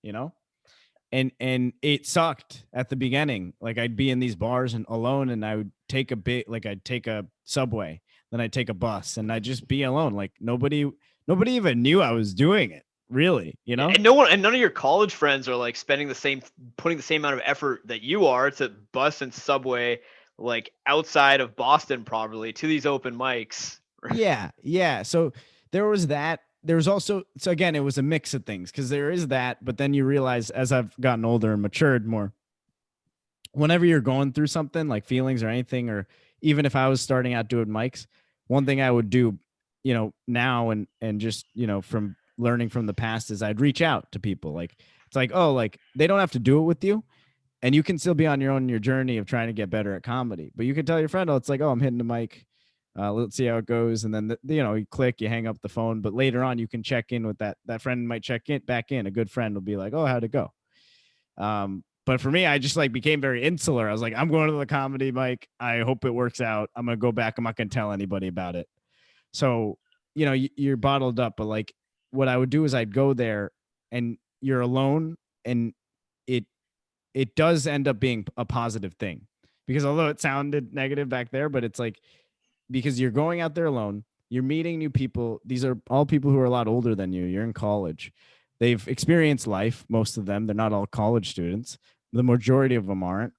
and it sucked at the beginning. Like I'd be in these bars and alone, and I would take I'd take a subway, then I'd take a bus, and I'd just be alone. Like nobody even knew I was doing it, really, you know? And none of your college friends are like putting the same amount of effort that you are to bus and subway like outside of Boston probably to these open mics. Yeah. So there was that. There was also, so again, it was a mix of things, because there is that, but then you realize, as I've gotten older and matured more, whenever you're going through something like feelings or anything, or even if I was starting out doing mics, one thing I would do, now and just, from learning from the past, is I'd reach out to people. Like, it's like, oh, like they don't have to do it with you, and you can still be on your own, your journey of trying to get better at comedy, but you can tell your friend, oh, it's like, oh, I'm hitting the mic. Let's see how it goes. And then, you click, you hang up the phone, but later on you can check in with that friend might check in back in. A good friend will be like, oh, how'd it go? But for me, I just like became very insular. I was like, I'm going to the comedy mic. I hope it works out. I'm going to go back. I'm not going to tell anybody about it. So, you're bottled up, but like what I would do is I'd go there and you're alone, and it does end up being a positive thing, because although it sounded negative back there, but it's like, because you're going out there alone, you're meeting new people. These are all people who are a lot older than you. You're in college. They've experienced life, most of them. They're not all college students. The majority of them aren't.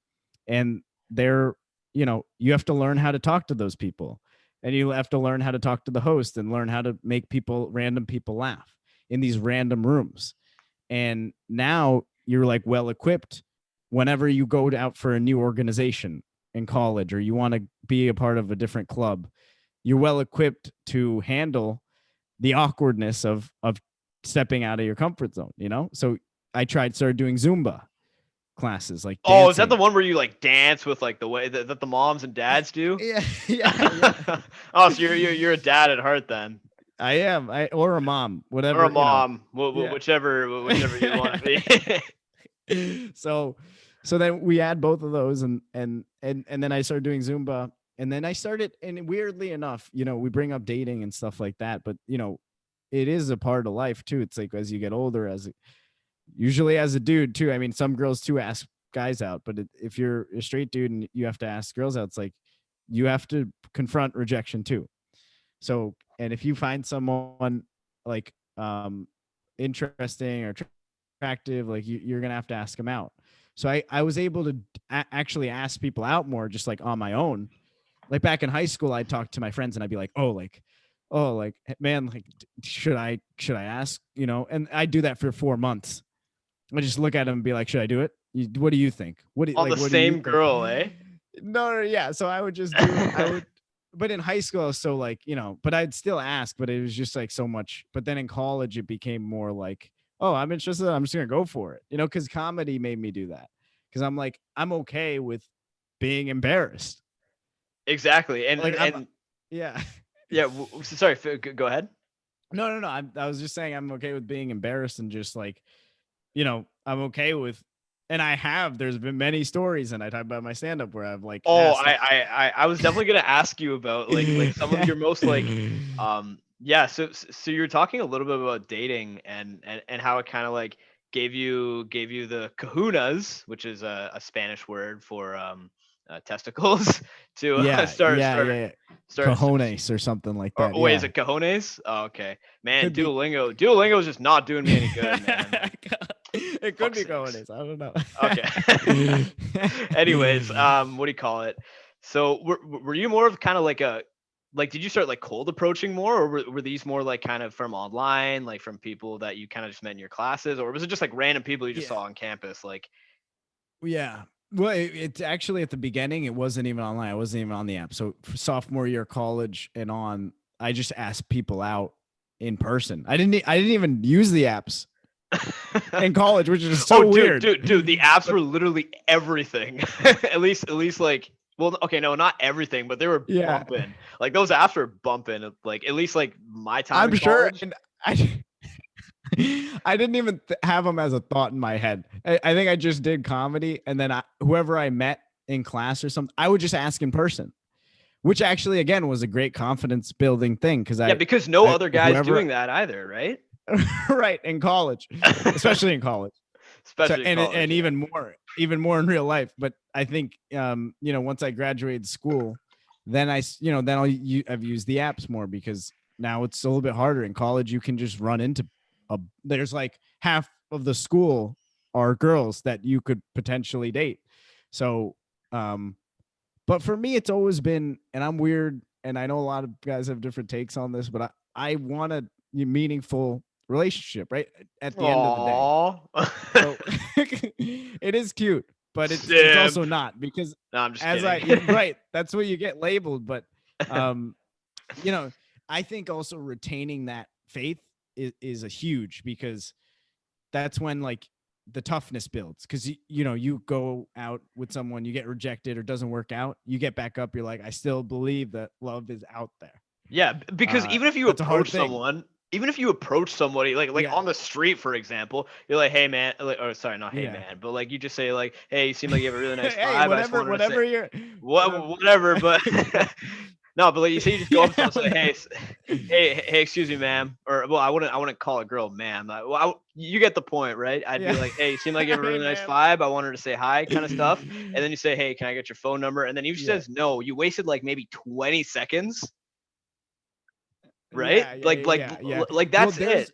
And they're, you have to learn how to talk to those people. And you have to learn how to talk to the host and learn how to make random people laugh in these random rooms. And now you're like well equipped whenever you go out for a new organization in college, or you want to be a part of a different club, you're well equipped to handle the awkwardness of stepping out of your comfort zone, So I started doing Zumba classes, like dancing. Oh, is that the one where you like dance with like the way that the moms and dads do? Yeah. Oh, so you're a dad at heart then. I am. Or a mom, whatever. Or a mom, whichever you want to be. So then we had both of those, and then I started doing Zumba, and then I started, and weirdly enough, we bring up dating and stuff like that, but it is a part of life too. It's like, as you get older, usually as a dude too. I mean, some girls too ask guys out, but if you're a straight dude and you have to ask girls out, it's like you have to confront rejection too. So, and if you find someone like interesting or attractive, like you're gonna have to ask them out. So I was able to actually ask people out more, just like on my own. Like back in high school, I'd talk to my friends and I'd be like, oh, man, like, should I ask, and I do that for 4 months. I just look at them and be like, should I do it? What do you think? What do, on like, the what same girl, eh? No, yeah. So I would just do, but in high school, I was so like, but I'd still ask, but it was just like so much. But then in college, it became more like, oh, I'm interested, I'm just gonna go for it, because comedy made me do that, because I'm like, I'm okay with being embarrassed. Exactly. And like, and yeah sorry, go ahead. No, I was just saying I'm okay with being embarrassed, and just like, I'm okay with, and there's been many stories, and I talk about my stand-up where I've like, I was definitely gonna ask you about like some of your most like so you're talking a little bit about dating and how it kind of like gave you the kahunas, which is a Spanish word for testicles, to start cojones or something like that. Or wait, is it cojones? Oh, okay, man. Duolingo is just not doing me any good, man. It could be cojones. I don't know. Okay. Anyways, what do you call it? So were you more of kind of like did you start like cold approaching more, or were these more like kind of from online, like from people that you kind of just met in your classes, or was it just like random people you just saw on campus? Like, yeah. Well, it's actually at the beginning, it wasn't even online. I wasn't even on the app. So for sophomore year of college and on, I just asked people out in person. I didn't even use the apps in college, which is so weird. Dude, the apps were literally everything. at least like, well, okay, no, not everything, but they were bumping. Like those apps were bumping. Like at least like my time. I'm sure. I didn't even have them as a thought in my head. I think I just did comedy, and then whoever I met in class or something, I would just ask in person, which actually again was a great confidence building thing, because because other guys doing that either, right? Right, in college, especially in college. So especially in college. and Yeah. even more in real life. But I think once I graduated school, then I've used the apps more, because now it's a little bit harder. In college, you can just run into there's like half of the school are girls that you could potentially date. So but for me, it's always been, and I'm weird, and I know a lot of guys have different takes on this, but I want a meaningful relationship, right? At the end of the day. Aww. So it is cute, but it's Simp. also not, because No, I'm just as kidding. right, that's what you get labeled. But um, you know, I think also retaining that faith is a huge, because that's when like the toughness builds, because you go out with someone, you get rejected or doesn't work out, you get back up, you're like, I still believe that love is out there. Yeah, because even if you That's a hard approach thing. someone, even if you approach somebody like Yeah, on the street, for example, you're like, "Hey man," like, or sorry, not "Hey yeah. man," but like you just say like, "Hey, you seem like you have a really nice Hey, vibe. I just wanted to say whatever you're what, whatever." But no, but like you say, you just go up to yeah, someone and say, "Hey, hey, excuse me, ma'am," or well, I wouldn't call a girl ma'am. You get the point, right? I'd be yeah. like, "Hey, you seem like you have a Hey, really nice man. vibe. I wanted to say hi," kind of stuff, and then you say, "Hey, can I get your phone number?" And then if she Yeah, says no, you wasted like maybe 20 seconds, right? yeah. Like Well, that's it.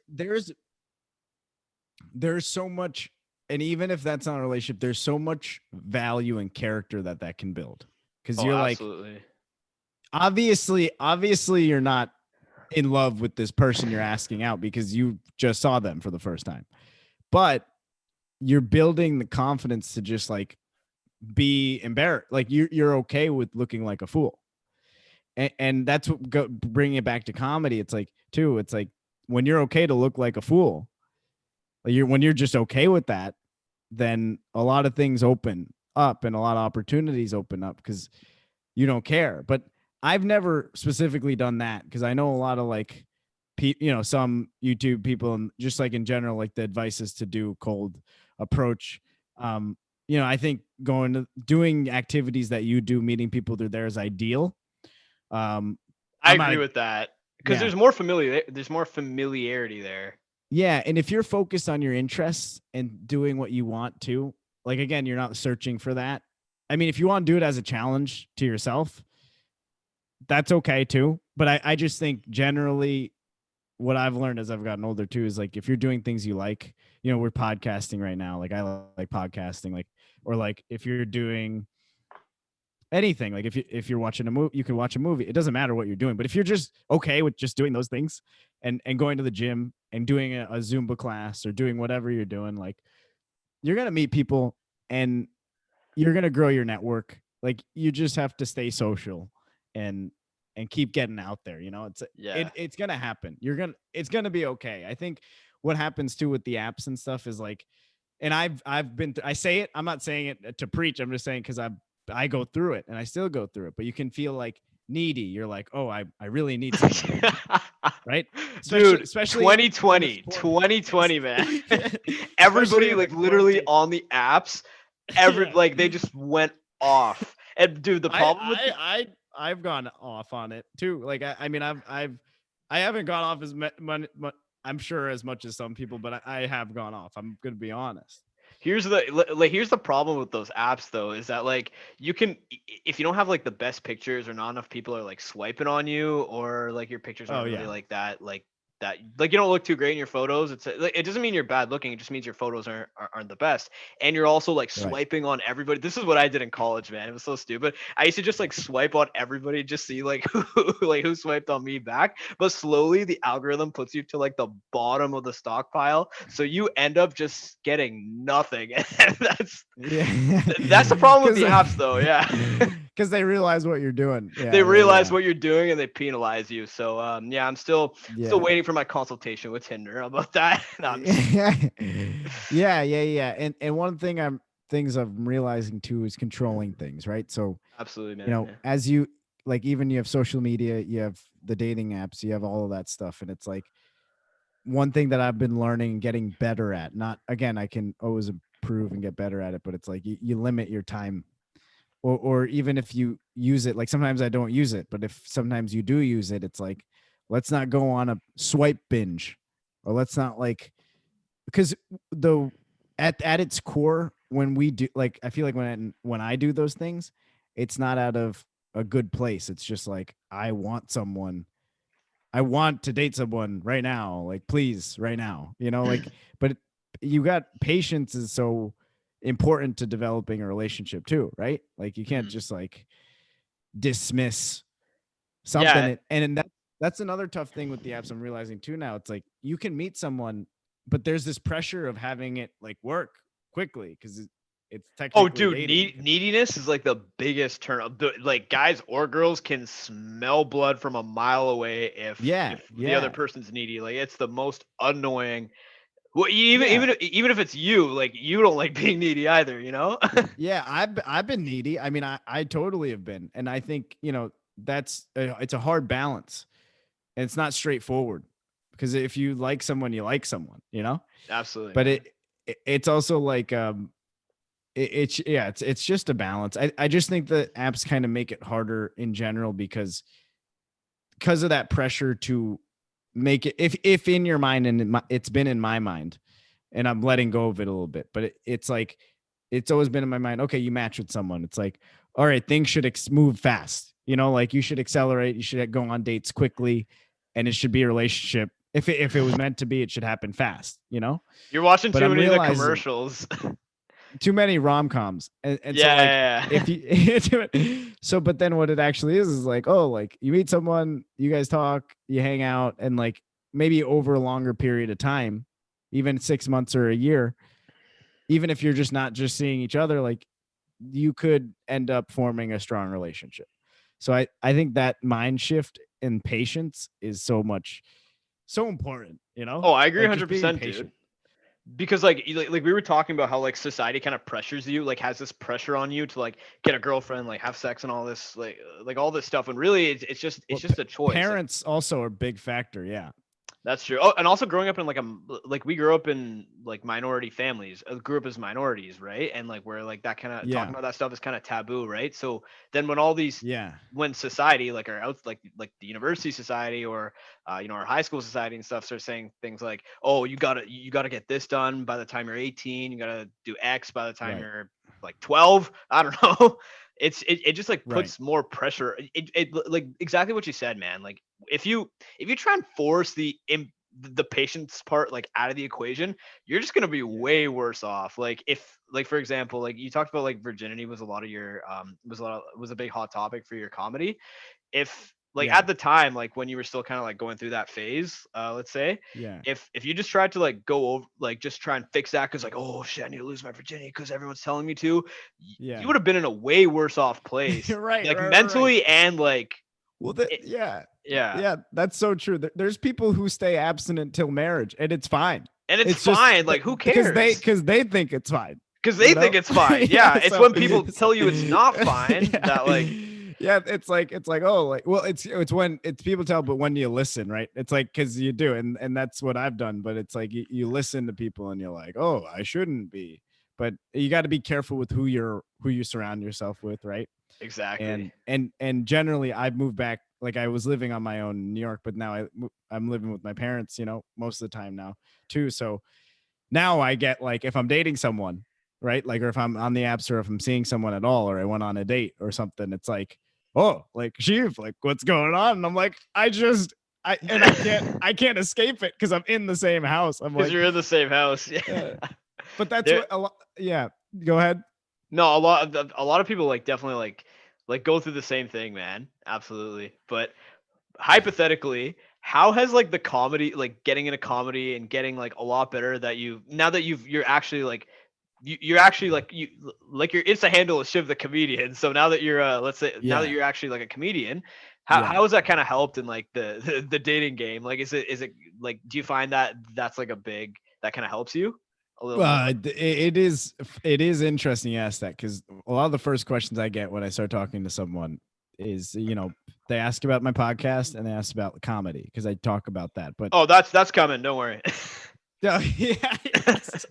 there's so much, and even if that's not a relationship, there's so much value and character that can build, because Oh, you're like, absolutely. obviously you're not in love with this person you're asking out because you just saw them for the first time, but you're building the confidence to just like be embarrassed, like you're okay with looking like a fool. And that's what bringing it back to comedy, it's like too, it's like when you're okay to look like a fool, like when you're just okay with that, then a lot of things open up and a lot of opportunities open up, because you don't care. But I've never specifically done that, because I know a lot of like some YouTube people, and just like in general, like the advice is to do cold approach. I think doing activities that you do, meeting people through there, is ideal. I I'm not agree a with that because Yeah. there's more familiar. There's more familiarity there. Yeah, and if you're focused on your interests and doing what you want to, like again, you're not searching for that. I mean, if you want to do it as a challenge to yourself, that's okay too. But I just think generally what I've learned as I've gotten older too is like, if you're doing things you like, we're podcasting right now. Like I like podcasting, like, or like if you're doing anything, like if you're watching a movie, you can watch a movie. It doesn't matter what you're doing, but if you're just okay with just doing those things, and going to the gym and doing a Zumba class or doing whatever you're doing, like, you're gonna meet people and you're gonna grow your network. Like, you just have to stay social and keep getting out there. Yeah. It's gonna happen. It's gonna be okay. I think what happens too with the apps and stuff is like, and I've been I say it, I'm not saying it to preach, I'm just saying because I go through it and I still go through it, but you can feel like needy. You're like, oh, I really need someone, right? especially Dude, especially in the 2020, sport. 2020, man. Especially Everybody in the like literally quarantine. on the apps, Yeah. like they just went off. And dude, the I problem with I the I I've gone off on it too. Like, I mean, I haven't gone off as much, I'm sure, as much as some people, but I have gone off. I'm gonna be honest. here's the problem with those apps though, is that like you can if you don't have like the best pictures or not enough people are like swiping on you, or like your pictures Oh aren't really yeah. like that like you don't look too great in your photos. It's like, it doesn't mean you're bad looking, it just means your photos aren't the best, and you're also like Right. swiping on everybody. This is what I did in college, man. It was so stupid. I used to just like swipe on everybody, just see like who swiped on me back, but slowly the algorithm puts you to like the bottom of the stockpile, so you end up just getting nothing. And Yeah. that's the problem with Because the apps though. Yeah. they realize what you're doing. They Yeah, yeah, realize yeah. what you're doing and they penalize you. So yeah, I'm still Yeah. waiting for my consultation with Tinder about that. No, I'm just Yeah. Yeah. And one thing things I'm realizing too is controlling things, right? So, absolutely, man. Yeah. as you, like, even you have social media, you have the dating apps, you have all of that stuff. And it's like, one thing that I've been learning and getting better at, not, again, I can always improve and get better at it, but it's like you limit your time, or even if you use it, like sometimes I don't use it, but if sometimes you do use it, it's like, let's not go on a swipe binge, or let's not, like, because the at its core, when we do, like, I feel like when I do those things, it's not out of a good place. It's just like, I want to date someone right now, like, please, right now, like, but you got patience is so important to developing a relationship too, right? Like, you can't just like dismiss something. Yeah. And that's another tough thing with the apps I'm realizing too now. It's like, you can meet someone, but there's this pressure of having it like work quickly because it's Oh, technically dude, dating. neediness is like the biggest turn up. Like guys or girls can smell blood from a mile away Yeah, if the other yeah, person's needy. Like it's the most annoying. Well, even yeah, even if it's you, like you don't like being needy either, you know? yeah. I've been needy. I mean, I totally have been, and I think it's a hard balance, and it's not straightforward because if you like someone, you like someone, Absolutely, but man. it's also like it's just a balance. I just think the apps kind of make it harder in general because of that pressure to make it, if in your mind, and it's been in my mind, and I'm letting go of it a little bit, but it's like, it's always been in my mind. Okay, you match with someone, it's like, all right, things should move fast, like you should accelerate, you should go on dates quickly, and it should be a relationship. If it was meant to be, it should happen fast, You're watching but too I'm many of the realizing commercials. too many rom-coms, and so, like, Yeah, if you so, but then what it actually is like, oh, like, you meet someone, you guys talk, you hang out, and like, maybe over a longer period of time, even 6 months or a year, even if you're just not just seeing each other, like, you could end up forming a strong relationship. So I think that mind shift and patience is so important, oh, I agree like, just being 100%, dude. patient. Because like we were talking about how like society kind of pressures you, like has this pressure on you to like get a girlfriend, like have sex and all this, like all this stuff. And really, it's Well, just a choice. Like parents also are a big factor. Yeah. that's true. Oh, and also growing up in like we grew up in like minority families, grew up as minorities, right? And like where like that kind of talking Yeah. about that stuff is kind of taboo, right? So then when all these Yeah. when society like our out like the university society or our high school society and stuff starts saying things like, oh, you gotta get this done by the time you're 18, you gotta do X by the time Right. you're like 12. I don't know. It just like Right. puts more pressure. It like exactly what you said, man. Like if you try and force the patience part like out of the equation, you're just gonna be Yeah. way worse off. Like if like for example, like you talked about like virginity was a lot of your was a big hot topic for your comedy. If like Yeah. at the time, like when you were still kind of like going through that phase, let's say, Yeah. if you just tried to like go over like just try and fix that because like, oh shit, I need to lose my virginity because everyone's telling me to, you Yeah. would have been in a way worse off place, Right. like Right. mentally and like Well, it, yeah. yeah. Yeah. That's so true. There's people who stay abstinent till marriage, and it's fine. And it's It's just fine. Like, who because they cares? because they think it's fine. Because they think it's fine. Yeah. It's So, when people tell you it's not fine yeah, that, like, yeah, it's like, oh, like, well, it's when it's people tell, but when you listen, right? It's like, because you do, and that's what I've done. But it's like, you listen to people, and you're like, oh, I shouldn't be. But you got to be careful with who you surround yourself with, right? exactly. And generally, I've moved back. Like, I was living on my own in New York, but now I'm living with my parents, most of the time now too. So now I get, like, if I'm dating someone, right? Like, or if I'm on the apps, or if I'm seeing someone at all, or I went on a date or something, it's like, oh, like, Shiv, like, what's going on? And I'm like, I can't escape it because I'm in the same house. I'm Because like, you're in the same house. yeah. Yeah. But that's There, what a lot. Yeah. Go ahead. no, a lot of people like definitely like go through the same thing, man. Absolutely. But hypothetically, how has like the comedy, like getting into comedy and getting like a lot better that you now that you're actually like you're actually like your Insta handle is Shiv the Comedian. So now that you're let's say now that Yeah. you're actually like a comedian, Yeah. how has that kind of helped in like the dating game? Like is it like do you find that that's like a big that kind of helps you a little more? It is interesting you ask that, because a lot of the first questions I get when I start talking to someone is, they ask about my podcast, and they ask about comedy because I talk about that. But Oh, that's coming. Don't worry. yeah, yes.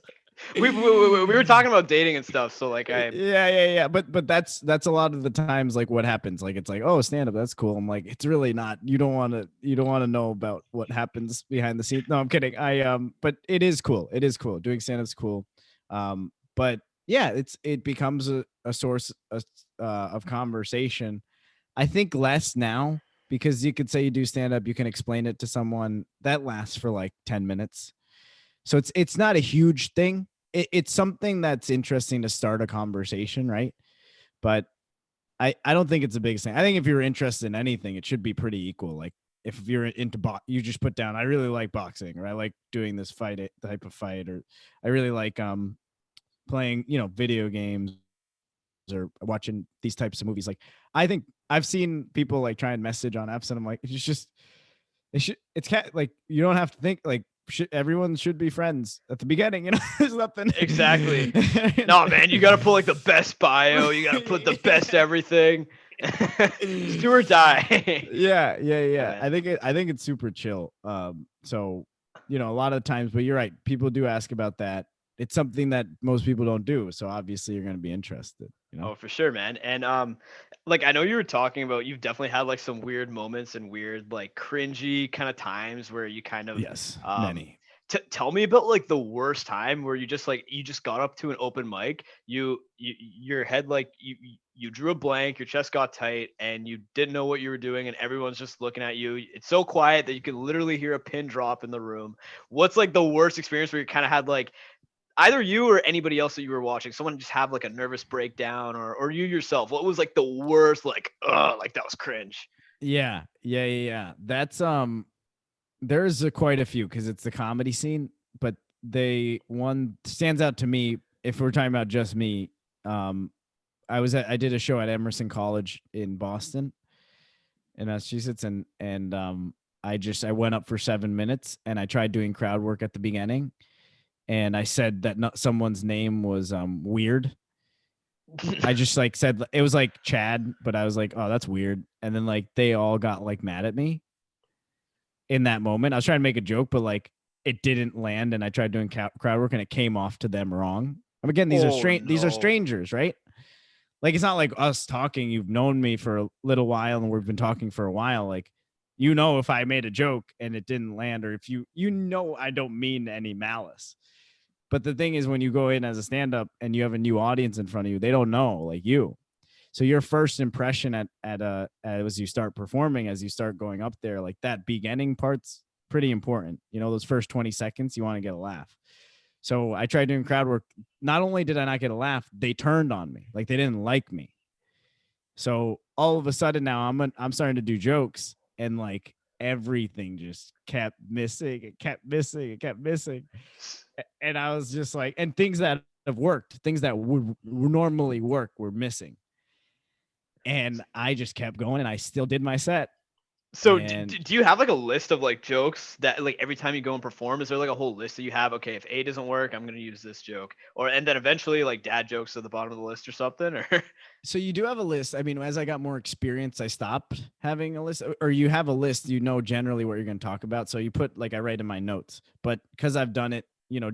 We were talking about dating and stuff, so like I Yeah. But that's a lot of the times, like, what happens. Like, it's like, oh, stand up, that's cool. I'm like, it's really not. You don't want to know about what happens behind the scenes. No, I'm kidding. But it is cool. It is cool. Doing stand up's cool. But yeah, it becomes a source of conversation. I think less now, because you could say you do stand up, you can explain it to someone that lasts for like 10 minutes. So it's not a huge thing. It's something that's interesting to start a conversation, right? But I don't think it's the biggest thing. I think if you're interested in anything, it should be pretty equal. Like if you're into you just put down, I really like boxing, or I like doing this type of fight, or I really like playing, video games, or watching these types of movies. Like I think I've seen people like try and message on apps, and I'm like, like you don't have to think like everyone should be friends at the beginning. There's nothing. Exactly. No, man, you got to put like the best bio. You got to put the best everything. Just do or die. Yeah. Yeah, man. I think it's super chill. So a lot of times, but you're right. People do ask about that. It's something that most people don't do. So obviously you're going to be interested, Oh, for sure, man. And like I know you were talking about you've definitely had like some weird moments and weird like cringy kind of times where you kind of Yes, um many. tell me about like the worst time where you just got up to an open mic, your head like you drew a blank, your chest got tight, and you didn't know what you were doing, and everyone's just looking at you. It's so quiet that you can literally hear a pin drop in the room. What's like the worst experience where you kind of had like either you or anybody else that you were watching, someone just have like a nervous breakdown, or you yourself? What was like the worst, like, like that was cringe? Yeah. That's there's quite a few, because it's the comedy scene, but one stands out to me. If we're talking about just me, um, I did a show at Emerson College in Boston, in Massachusetts, and I went up for 7 minutes, and I tried doing crowd work at the beginning, and I said that someone's name was weird. I just like said it was like Chad, but I was like, oh, that's weird. And then like they all got like mad at me in that moment. I was trying to make a joke, but like it didn't land, and I tried doing crowd work, and it came off to them wrong. Again, Oh these are no. strangers, right? Like it's not like us talking. You've known me for a little while, and we've been talking for a while. Like, if I made a joke and it didn't land, or if I don't mean any malice. But the thing is, when you go in as a stand-up and you have a new audience in front of you, they don't know like you. So your first impression as you start performing, as you start going up there, like that beginning part's pretty important. Those first 20 seconds, you want to get a laugh. So I tried doing crowd work. Not only did I not get a laugh, they turned on me. Like they didn't like me. So all of a sudden now I'm starting to do jokes, and like everything just kept missing. It kept missing. It kept missing. And I was just like, and things that have worked, things that would normally work were missing. And I just kept going, and I still did my set. So And do you have like a list of like jokes that like every time you go and perform, is there like a whole list that you have? Okay, if A doesn't work, I'm gonna use this joke, and then eventually like dad jokes at the bottom of the list or something, or so you do have a list. I mean, as I got more experience, I stopped having a list, or you have a list, generally what you're going to talk about. So you put, like, I write in my notes, but because I've done it,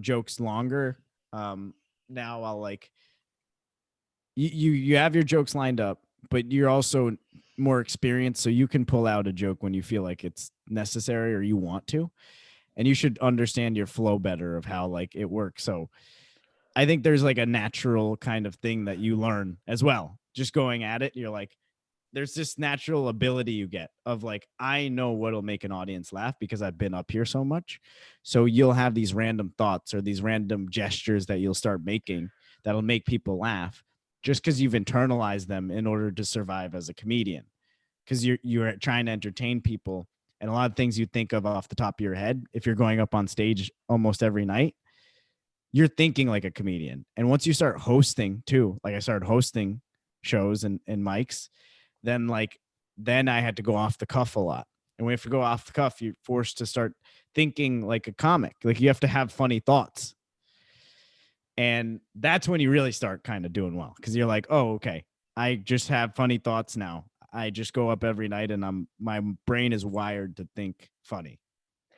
jokes longer, now I'll like, you have your jokes lined up, but you're also more experienced. So you can pull out a joke when you feel like it's necessary or you want to, and you should understand your flow better of how like it works. So I think there's like a natural kind of thing that you learn as well. Just going at it, you're like, there's this natural ability you get of like, I know what'll make an audience laugh because I've been up here so much. So you'll have these random thoughts or these random gestures that you'll start making that'll make people laugh just because you've internalized them in order to survive as a comedian. Because you're trying to entertain people, and a lot of things you think of off the top of your head, if you're going up on stage almost every night, you're thinking like a comedian. And once you start hosting too, like I started hosting shows and mics, then I had to go off the cuff a lot. And when you have to go off the cuff, you're forced to start thinking like a comic. Like you have to have funny thoughts. And that's when you really start kind of doing well, because you're like, oh, okay, I just have funny thoughts now. I just go up every night, and my brain is wired to think funny.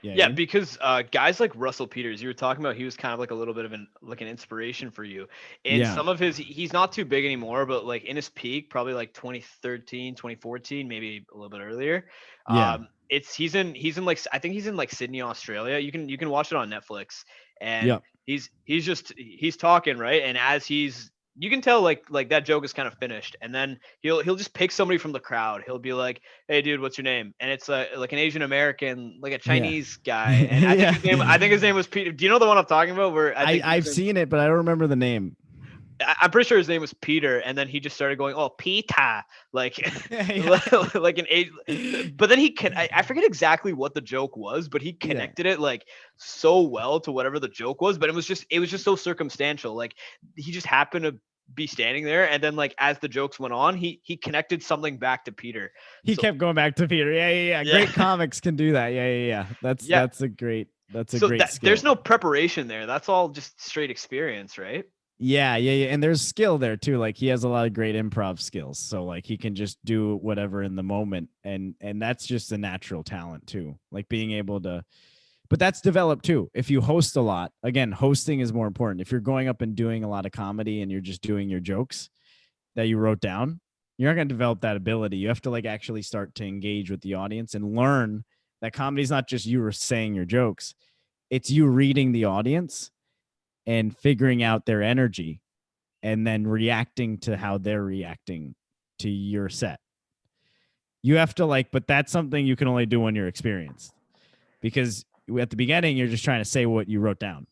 Yeah, yeah, because guys like Russell Peters, you were talking about, he was kind of like a little bit of an inspiration for you. And yeah, some of he's not too big anymore, but like in his peak, probably like 2013, 2014, maybe a little bit earlier. yeah. He's in like I think he's in like Sydney, Australia. You can watch it on Netflix. and Yep. he's talking, right, and as he's you can tell like that joke is kind of finished, and then he'll just pick somebody from the crowd. He'll be like, "Hey, dude, what's your name?" And it's like an Asian American, like a Yeah. Chinese guy, and Yeah. I think his name was Peter. Do you know the one I'm talking about? Where I think his I've name, seen it, but I don't remember the name. I'm pretty sure his name was Peter, and then he just started going, "Oh, Peter," like Yeah. like an age. But then I forget exactly what the joke was, but he Yeah. connected it like so well to whatever the joke was. But it was just so circumstantial. Like he just happened to be standing there, and then like as the jokes went on, he connected something back to Peter. He So kept going back to Peter. Yeah, yeah, yeah. yeah, Great comics can do that. Yeah, yeah, yeah. yeah. That's a So great that there's skill. no preparation there. That's all just straight experience, right? Yeah, yeah, yeah. And there's skill there too. Like he has a lot of great improv skills. So like he can just do whatever in the moment. And that's just a natural talent too. Like being able to, but that's developed too. If you host a lot, again, hosting is more important. If you're going up and doing a lot of comedy and you're just doing your jokes that you wrote down, you're not going to develop that ability. You have to like actually start to engage with the audience and learn that comedy is not just you saying your jokes. It's you reading the audience and figuring out their energy and then reacting to how they're reacting to your set. You have to like, but that's something you can only do when you're experienced, because at the beginning you're just trying to say what you wrote down.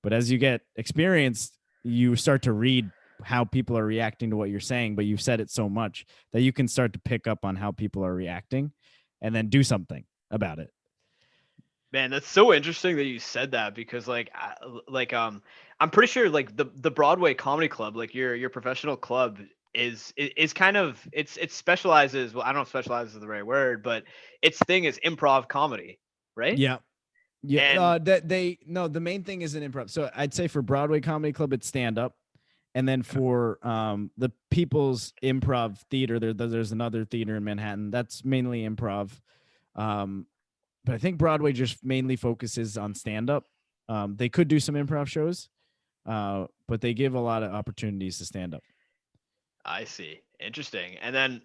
But as you get experienced, you start to read how people are reacting to what you're saying, but you've said it so much that you can start to pick up on how people are reacting and then do something about it. Man, that's so interesting that you said that because I'm pretty sure like the Broadway Comedy Club, like your professional club is kind of it specializes, well, I don't know if specializes is the right word, but its thing is improv comedy, right? Yeah. Yeah. And That they no, the main thing is an improv. So I'd say for Broadway Comedy Club, it's stand up. And then for the People's Improv Theater, there's another theater in Manhattan that's mainly improv. Um, but I think Broadway just mainly focuses on stand up. They could do some improv shows, but they give a lot of opportunities to stand up. I see. Interesting. And then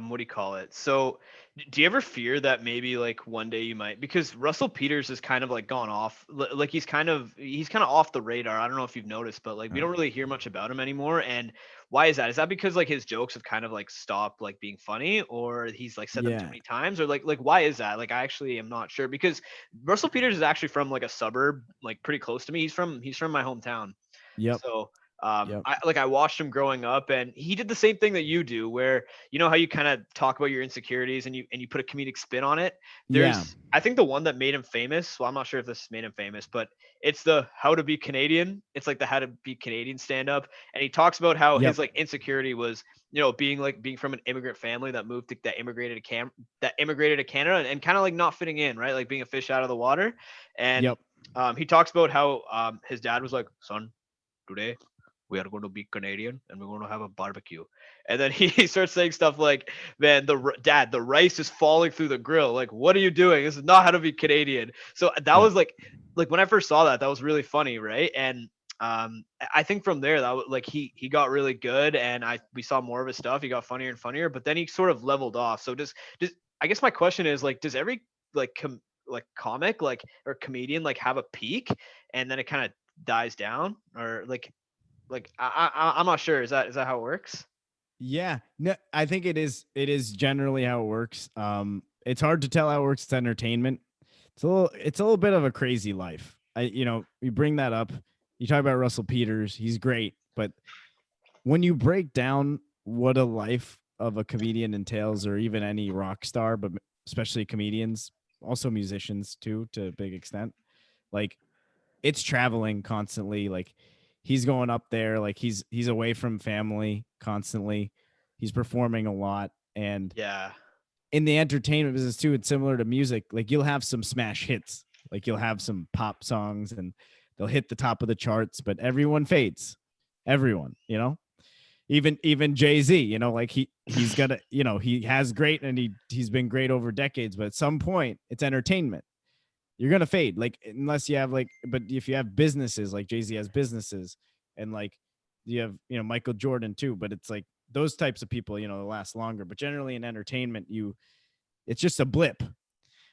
what do you call it? So do you ever fear that maybe like one day you might, because Russell Peters has kind of like gone off like he's kind of off the radar. I don't know if you've noticed, but like we Uh, don't really hear much about him anymore. And why is that? Is that because like his jokes have kind of like stopped like being funny, or he's like said them too yeah. many times, or like why is that? Like I actually am not sure, because Russell Peters is actually from like a suburb like pretty close to me. He's from my hometown. Yep. So Yep. I watched him growing up, and he did the same thing that you do, where you know how you kind of talk about your insecurities and you put a comedic spin on it. Yeah. I think the one that made him famous. Well, I'm not sure if this made him famous, but it's the How to Be Canadian. It's like the How to Be Canadian stand up, and he talks about how Yep. his like insecurity was, being from an immigrant family that that immigrated to Canada, and kind of like not fitting in, right? Like being a fish out of the water, and Yep. he talks about how his dad was like, son, today we are going to be Canadian and we're going to have a barbecue. And then he starts saying stuff like, man, dad, the rice is falling through the grill. Like, what are you doing? This is not how to be Canadian. So that Yep. was like when I first saw that, that was really funny. Right. And I think from there that like he got really good, and we saw more of his stuff. He got funnier and funnier, but then he sort of leveled off. So does I guess my question is like, does every like like comic or comedian like have a peak and then it kind of dies down, or I'm not sure. Is that how it works? Yeah. No, I think it is generally how it works. It's hard to tell how it works. It's entertainment. It's a little bit of a crazy life. You bring that up. You talk about Russell Peters. He's great, but when you break down what a life of a comedian entails, or even any rock star, but especially comedians, also musicians too, to a big extent, like it's traveling constantly. Like he's going up there, like he's away from family constantly. He's performing a lot. And Yeah. in the entertainment business too, it's similar to music. Like you'll have some smash hits, like you'll have some pop songs and they'll hit the top of the charts, but everyone fades. Everyone, even Jay-Z, like he's got to, he has great, and he's been great over decades, but at some point it's entertainment. You're gonna fade, like unless you have like, but if you have businesses, like Jay-Z has businesses, and like you have, Michael Jordan too, but it's like those types of people, last longer. But generally in entertainment, it's just a blip.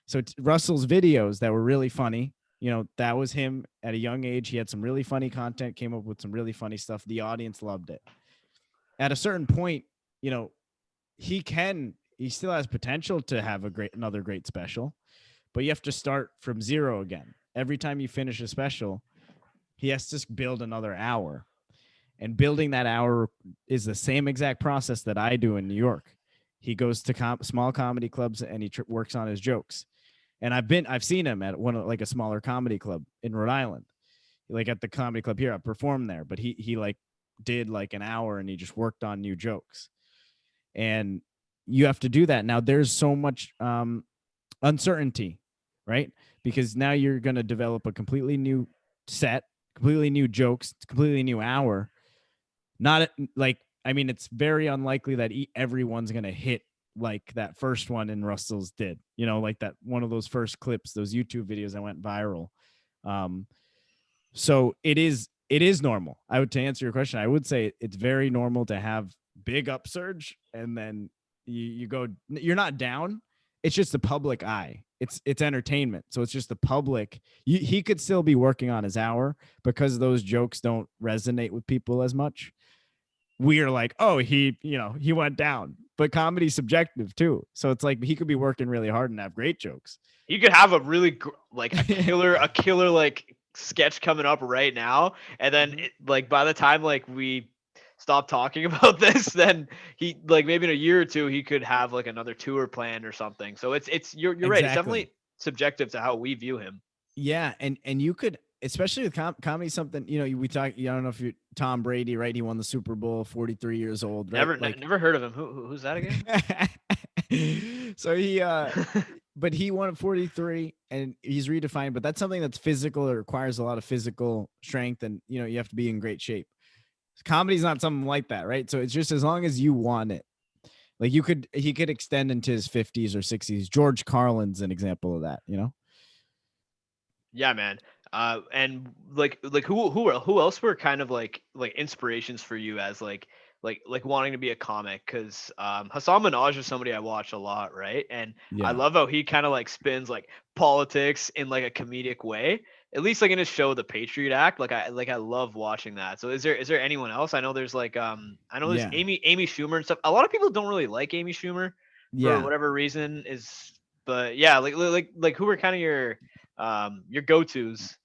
So Russell's videos that were really funny, that was him at a young age. He had some really funny content, came up with some really funny stuff. The audience loved it. At a certain point, you know, he still has potential to have another great special, but you have to start from zero again. Every time you finish a special, he has to build another hour. And building that hour is the same exact process that I do in New York. He goes to small comedy clubs and he works on his jokes. And I've seen him at like a smaller comedy club in Rhode Island, like at the comedy club here. I performed there, but he like did like an hour and he just worked on new jokes. And you have to do that. Now there's so much uncertainty, right? Because now you're going to develop a completely new set, completely new jokes, completely new hour. Not like, I mean, it's very unlikely that everyone's going to hit like that first one in Russell's did, like that one of those first clips, those YouTube videos that went viral. So it is normal. To answer your question, I would say it's very normal to have big upsurge and then you're not down. It's just the public eye. It's entertainment. So it's just the public. He could still be working on his hour because those jokes don't resonate with people as much. We are like, oh, he went down, but comedy's subjective too. So it's like he could be working really hard and have great jokes. You could have a really like a killer like sketch coming up right now, and then like by the time like we stop talking about this, then he like maybe in a year or two he could have like another tour planned or something. So you're right. It's definitely subjective to how we view him. Yeah, and you could, especially with comedy, something we talk. I don't know if you Tom Brady, right? He won the Super Bowl, 43 years old. Right? Never heard of him. Who's that again? So he but he won at 43 and he's redefined, but that's something that's physical. It requires a lot of physical strength and you have to be in great shape. Comedy's not something like that, right? So it's just as long as you want it. Like he could extend into his 50s or 60s. George Carlin's an example of that, Yeah, man. And like who else were kind of like inspirations for you as like wanting to be a comic? Because Hassan Minaj is somebody I watch a lot, right? And I love how he kind of like spins like politics in like a comedic way. At least like in his show, The Patriot Act. I love watching that. So is there anyone else? I know there's like I know there's Amy Schumer and stuff. A lot of people don't really like Amy Schumer for whatever reason but yeah, like who were kind of your go-tos?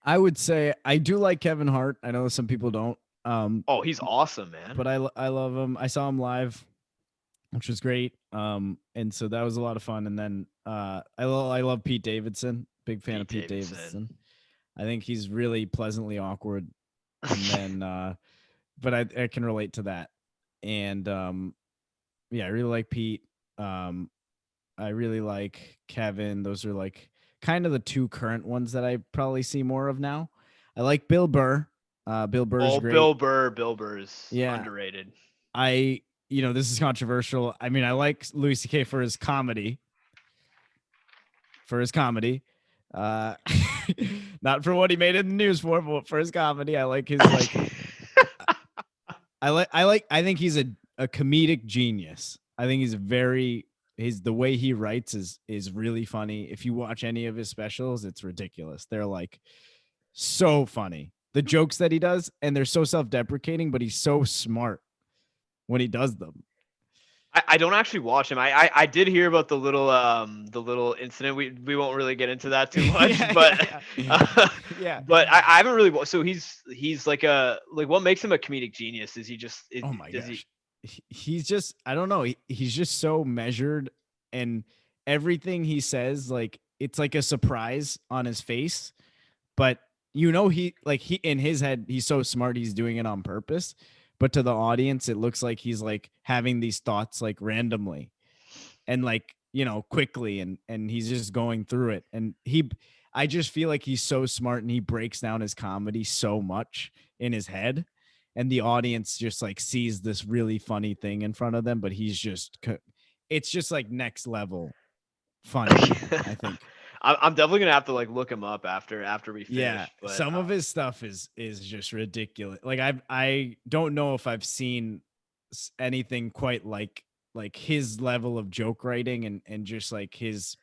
I would say I do like Kevin Hart. I know some people don't. Oh, he's awesome, man. But I love him. I saw him live, which was great. And so that was a lot of fun. And then I love Pete Davidson. Big fan of Pete Davidson. I think he's really pleasantly awkward. And then but I can relate to that. And I really like Pete. I really like Kevin. Those are like kind of the two current ones that I probably see more of now. I like Bill Burr. Bill Burr's great. Bill Burr's underrated. This is controversial. I mean, I like Louis C.K. for his comedy. Not for what he made in the news for, but for his comedy. I like his like I think he's a comedic genius. I think he's the way he writes is really funny. If you watch any of his specials, it's ridiculous. They're like so funny. The jokes that he does, and they're so self-deprecating, but he's so smart when he does them. I don't actually watch him. I did hear about the little incident. We won't really get into that too much, but but I haven't really. So he's like what makes him a comedic genius? Is he just? Oh my gosh. He's just, I don't know. He's just so measured, and everything he says, like it's like a surprise on his face, but he in his head, he's so smart. He's doing it on purpose, but to the audience, it looks like he's like having these thoughts like randomly and like, quickly. And he's just going through it. And I just feel like he's so smart and he breaks down his comedy so much in his head. And the audience just like sees this really funny thing in front of them, but it's just like next level funny, I think. I'm definitely gonna have to like look him up after we finish. Yeah, but, some of his stuff is just ridiculous. Like I don't know if I've seen anything quite like his level of joke writing and just like his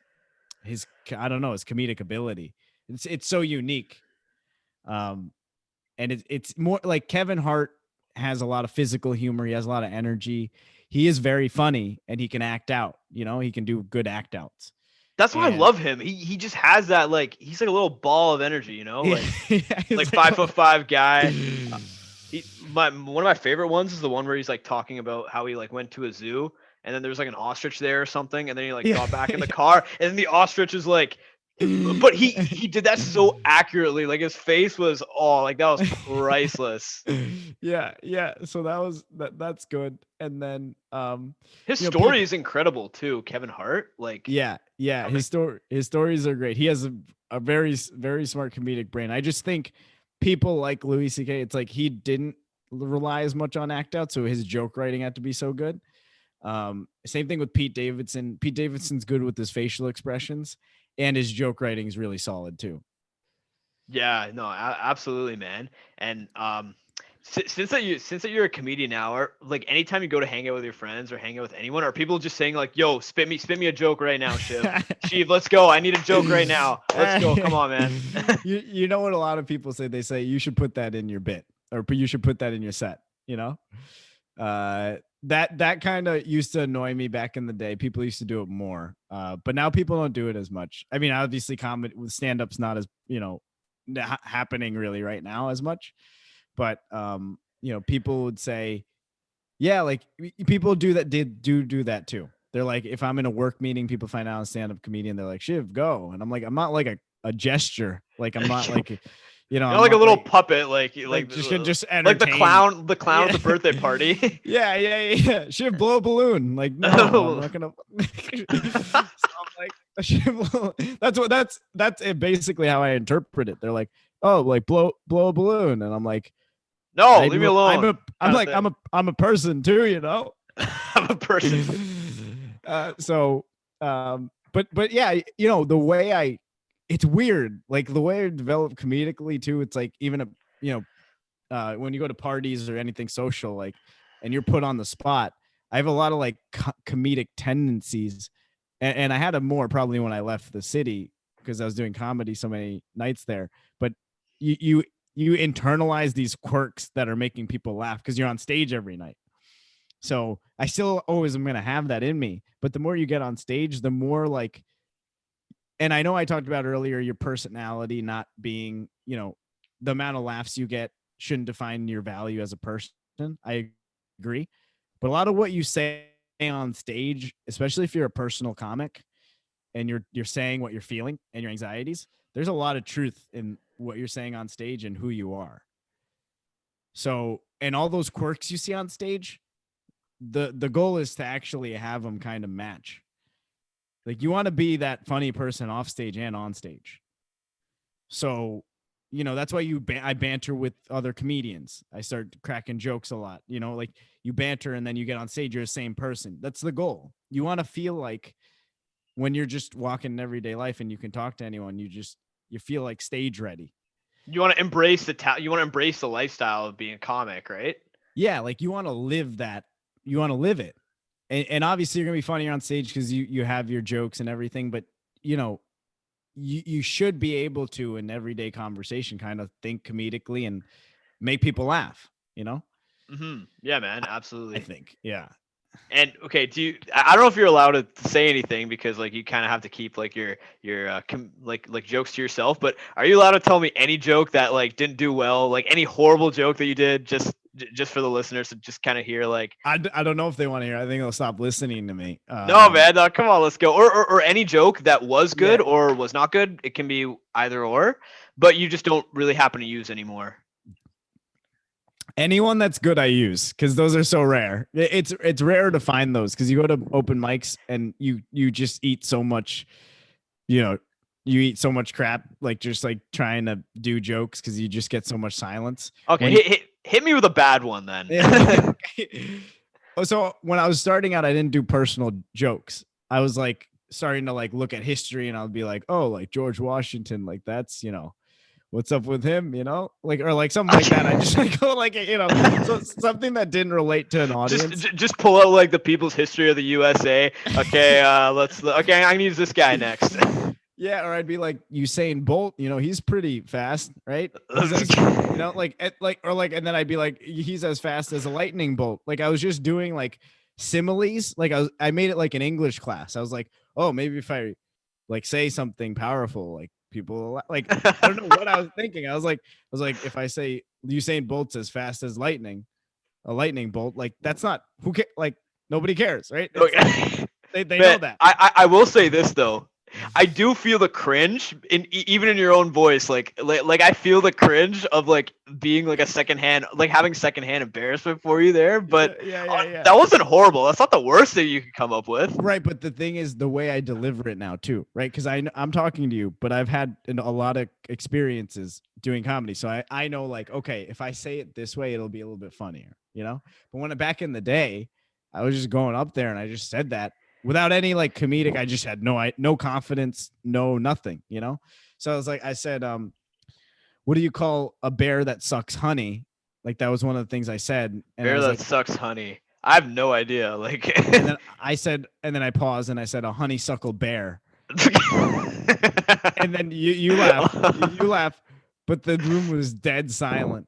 his I don't know, his comedic ability. It's so unique. And it's more like Kevin Hart has a lot of physical humor. He has a lot of energy. He is very funny and he can act out. He can do good act outs. That's why I And love him. He just has that, like, he's like a little ball of energy, yeah, like 5'5" guy. One of my favorite ones is the one where he's like talking about how he like went to a zoo and then there was like an ostrich there or something, and then he like yeah, got back in the car and then the ostrich is like, but he did that so accurately. Like his face was like that was priceless. yeah. So that's good. And then His you know, story is incredible too, Kevin Hart. Like, yeah. I mean, His stories are great. He has a very very smart comedic brain. I just think people like Louis C.K. It's like he didn't rely as much on act out, so his joke writing had to be so good. Same thing with Pete Davidson. Pete Davidson's good with his facial expressions, and his joke writing is really solid too. yeah, no, absolutely, man. And since that you're a comedian now, or like anytime you go to hang out with your friends or hang out with anyone, are people just saying like, "Yo, spit me a joke right now, Shiv, let's go. I need a joke right now. Let's go. Come on, man." You know what a lot of people say? They say you should put that in your bit, or you should put that in your set. That kind of used to annoy me back in the day. People used to do it more, but now people don't do it as much. I mean, obviously, comedy with stand-up's not as happening really right now as much, but people would say, yeah, like people do that. Do that too. They're like, if I'm in a work meeting, people find out I'm a stand-up comedian, they're like, Shiv, go, and I'm like, I'm not like a gesture, like I'm not like. You're I'm like a not little like, puppet, like just like the entertain. clown at the birthday party. Yeah. Shiv, blow a balloon. Like, no, I'm not gonna. So I'm like, that's basically how I interpret it. They're like, oh, like blow a balloon, and I'm like, no, leave me alone. I'm a person too, I'm a person. But yeah, the way it's weird. Like the way I develop comedically too. It's like even when you go to parties or anything social, like, and you're put on the spot, I have a lot of like comedic tendencies, and I had a more probably when I left the city because I was doing comedy so many nights there. But you internalize these quirks that are making people laugh because you're on stage every night. So I still always am going to have that in me. But the more you get on stage, the more like, and I know I talked about earlier, your personality not being, the amount of laughs you get shouldn't define your value as a person. I agree. But a lot of what you say on stage, especially if you're a personal comic and you're saying what you're feeling and your anxieties, there's a lot of truth in what you're saying on stage and who you are. So, and all those quirks you see on stage, the goal is to actually have them kind of match. Like you want to be that funny person off stage and on stage. So, that's why I banter with other comedians. I start cracking jokes a lot, like you banter and then you get on stage, you're the same person. That's the goal. You want to feel like when you're just walking in everyday life and you can talk to anyone, you feel like stage ready. You want to embrace you want to embrace the lifestyle of being a comic, right? Yeah. Like you want to live that. You want to live it. And obviously you're going to be funnier on stage because you have your jokes and everything, but you should be able to, in everyday conversation, kind of think comedically and make people laugh, Mm-hmm. Yeah, man. Absolutely. I think. Yeah. And okay, I don't know if you're allowed to say anything because like you kind of have to keep like your like jokes to yourself, but are you allowed to tell me any joke that like didn't do well, like any horrible joke that you did just for the listeners to just kind of hear? Like, I don't know if they want to hear. I think they'll stop listening to me. No, man, no, come on, let's go. Or any joke that was good or was not good. It can be either or, but you just don't really happen to use anymore. Anyone that's good, I use because those are so rare. It's rare to find those because you go to open mics and you just eat so much, you eat so much crap, like just like trying to do jokes because you just get so much silence. Okay, hit me with a bad one then. Yeah. So when I was starting out, I didn't do personal jokes. I was like starting to like look at history and I'll be like, oh, like George Washington, like that's, what's up with him, like, or like something like that. I just like go like, so something that didn't relate to an audience. Just pull out like the people's history of the USA. Okay, okay, I'm gonna use this guy next. Yeah, or I'd be like Usain Bolt, he's pretty fast, right? He's as, and then I'd be like, he's as fast as a lightning bolt. Like I was just doing like similes. Like I made it like an English class. I was like, oh, maybe if I like say something powerful, like people like, I don't know what I was thinking. I was like, if I say Usain Bolt's as fast as lightning, a lightning bolt, like that's not like nobody cares, right? It's like Okay. they know Man, that. I will say this though. I do feel the cringe even in your own voice. Like I feel the cringe of like being like a secondhand, like having secondhand embarrassment for you there. But Yeah. that wasn't horrible. That's not the worst thing you could come up with. Right, but the thing is the way I deliver it now too, right? Because I'm talking to you, but I've had a lot of experiences doing comedy, so I know like okay, if I say it this way, it'll be a little bit funnier, you know. But when back in the day, I was just going up there and I just said that without any like comedic. I just had no confidence, no nothing, you know. So I was like, I said, what do you call a bear that sucks honey? Like that was one of the things I said, and I Bear was that like, sucks honey. I have no idea. Like and then I said, and then I paused and I said a honeysuckle bear. And then you laugh, you laugh, but the room was dead silent.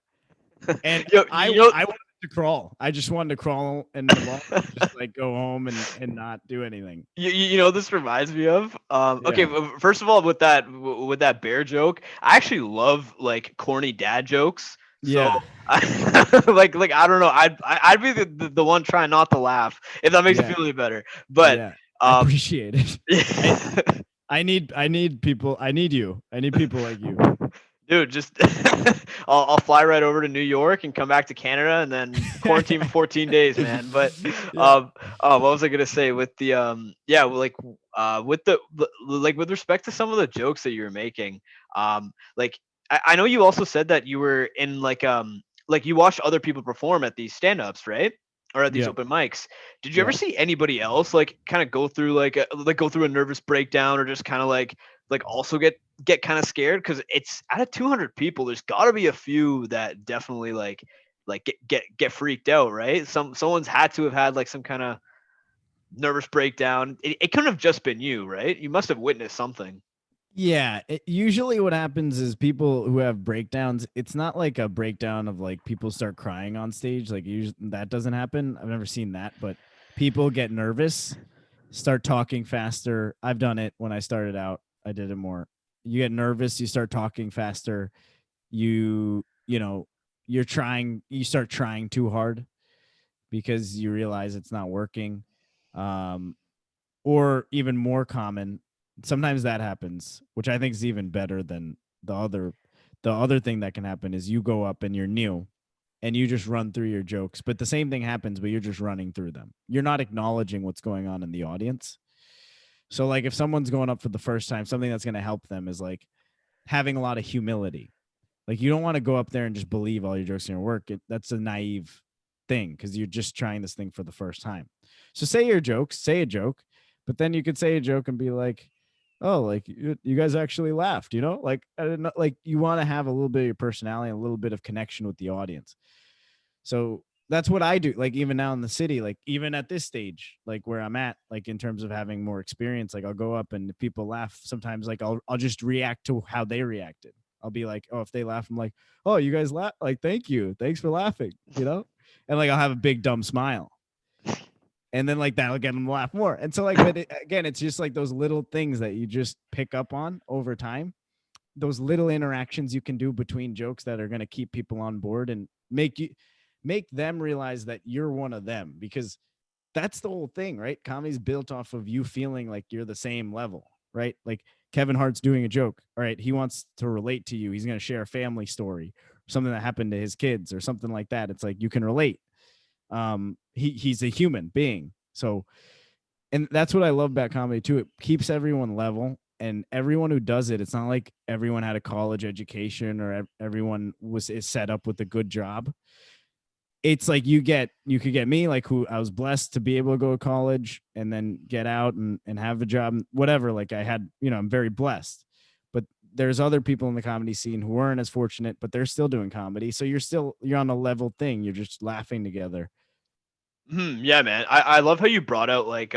And yo, I wanted to crawl. I just wanted to crawl in the ball, just like go home and not do anything. you know this reminds me of okay, Yeah. first of all, with that bear joke, I actually love like corny dad jokes. So Yeah. like I don't know, I'd be the one trying not to laugh if that makes you Yeah. feel any better. But Yeah. I um appreciate it. I I need people. I need you. I need people like you. dude, just I'll fly right over to New York and come back to Canada and then quarantine for 14 days, man. But Yeah. what was I gonna say with the yeah, like with the like with respect to some of the jokes that you were making, like I know you also said that you were in like you watched other people perform at these stand-ups, right? Or at these Yeah. open mics. Did you ever Yeah. see anybody else like kind of go through like go through a nervous breakdown or just kind of like also get kind of scared because it's out of 200 people there's got to be a few that definitely like get freaked out, right? Someone's had to have had like some kind of nervous breakdown. It couldn't have just been you, right? You must have witnessed something. Yeah, usually what happens is people who have breakdowns, it's not like a breakdown of like people start crying on stage. Like usually that doesn't happen. I've never seen that, but people get nervous, start talking faster. I've done it when I started out. I did it more. You get nervous, you start talking faster. You know, you start trying too hard because you realize it's not working. Um or even more common, sometimes that happens, which I think is even better than the other the other thing that can happen is you go up and you're new and you just run through your jokes, but the same thing happens, but you're just running through them. You're not acknowledging what's going on in the audience. So like if someone's going up for the first time, something that's going to help them is like having a lot of humility. Like you don't want to go up there and just believe all your jokes are going to work. That's a naive thing because you're just trying this thing for the first time. So say your jokes, say a joke, but then you could say a joke and be like, "Oh, like you guys actually laughed," Like I don't know, like you want to have a little bit of your personality, and a little bit of connection with the audience. So that's what I do. Like even now in the city, like even at this stage, like where I'm at, like in terms of having more experience, like I'll go up and if people laugh, sometimes like I'll just react to how they reacted. I'll be like, oh, if they laugh, I'm like, oh, you guys laugh, like thank you, thanks for laughing. And like I'll have a big dumb smile, and then like that'll get them to laugh more. And so like, but again, it's just like those little things that you just pick up on over time. Those little interactions you can do between jokes that are going to keep people on board and make them realize that you're one of them, because that's the whole thing, right? Comedy's built off of you feeling like you're the same level, right? Like Kevin Hart's doing a joke. All right, he wants to relate to you. He's going to share a family story, something that happened to his kids or something like that. It's like you can relate. He's a human being. So, and that's what I love about comedy too. It keeps everyone level, and everyone who does it, it's not like everyone had a college education or everyone is set up with a good job. It's like you could get me, like who I was blessed to be able to go to college and then get out and have a job, whatever. Like I had, I'm very blessed. But there's other people in the comedy scene who weren't as fortunate, but they're still doing comedy. So you're on a level thing. You're just laughing together. Yeah, man. I love how you brought out like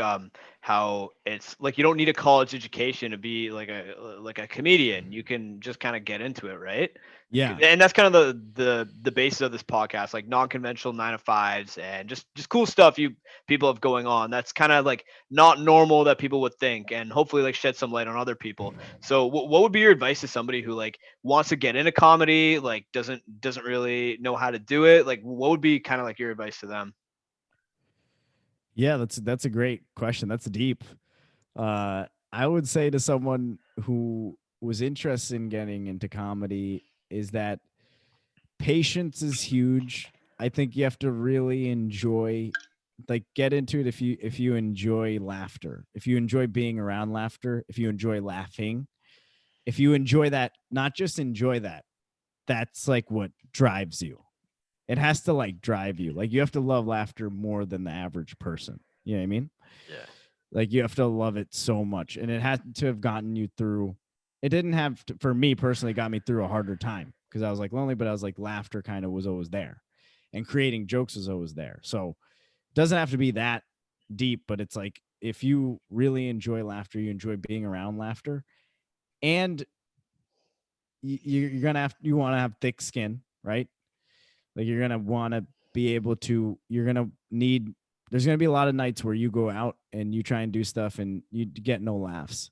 how it's like you don't need a college education to be like a comedian. You can just kind of get into it, right? Yeah. And that's kind of the basis of this podcast, like non-conventional 9 to 5s and just cool stuff you people have going on. That's kind of like not normal that people would think, and hopefully like shed some light on other people. So what would be your advice to somebody who like wants to get into comedy, like doesn't really know how to do it? Like what would be kind of like your advice to them? Yeah, that's a great question. That's deep. I would say to someone who was interested in getting into comedy is that patience is huge. I think you have to really enjoy, like, get into it if you enjoy laughter, if you enjoy being around laughter, if you enjoy laughing, if you enjoy that, not just enjoy that, that's like what drives you. It has to like drive you. Like you have to love laughter more than the average person. You know what I mean? Yeah. Like you have to love it so much, and it had to have gotten you through. It didn't have to, for me personally, got me through a harder time because I was like lonely, but I was like laughter kind of was always there, and creating jokes was always there. So it doesn't have to be that deep, but it's like if you really enjoy laughter, you enjoy being around laughter, and you're gonna have you want to have thick skin, right? Like you're gonna want to be able to. You're gonna need. There's gonna be a lot of nights where you go out and you try and do stuff and you get no laughs,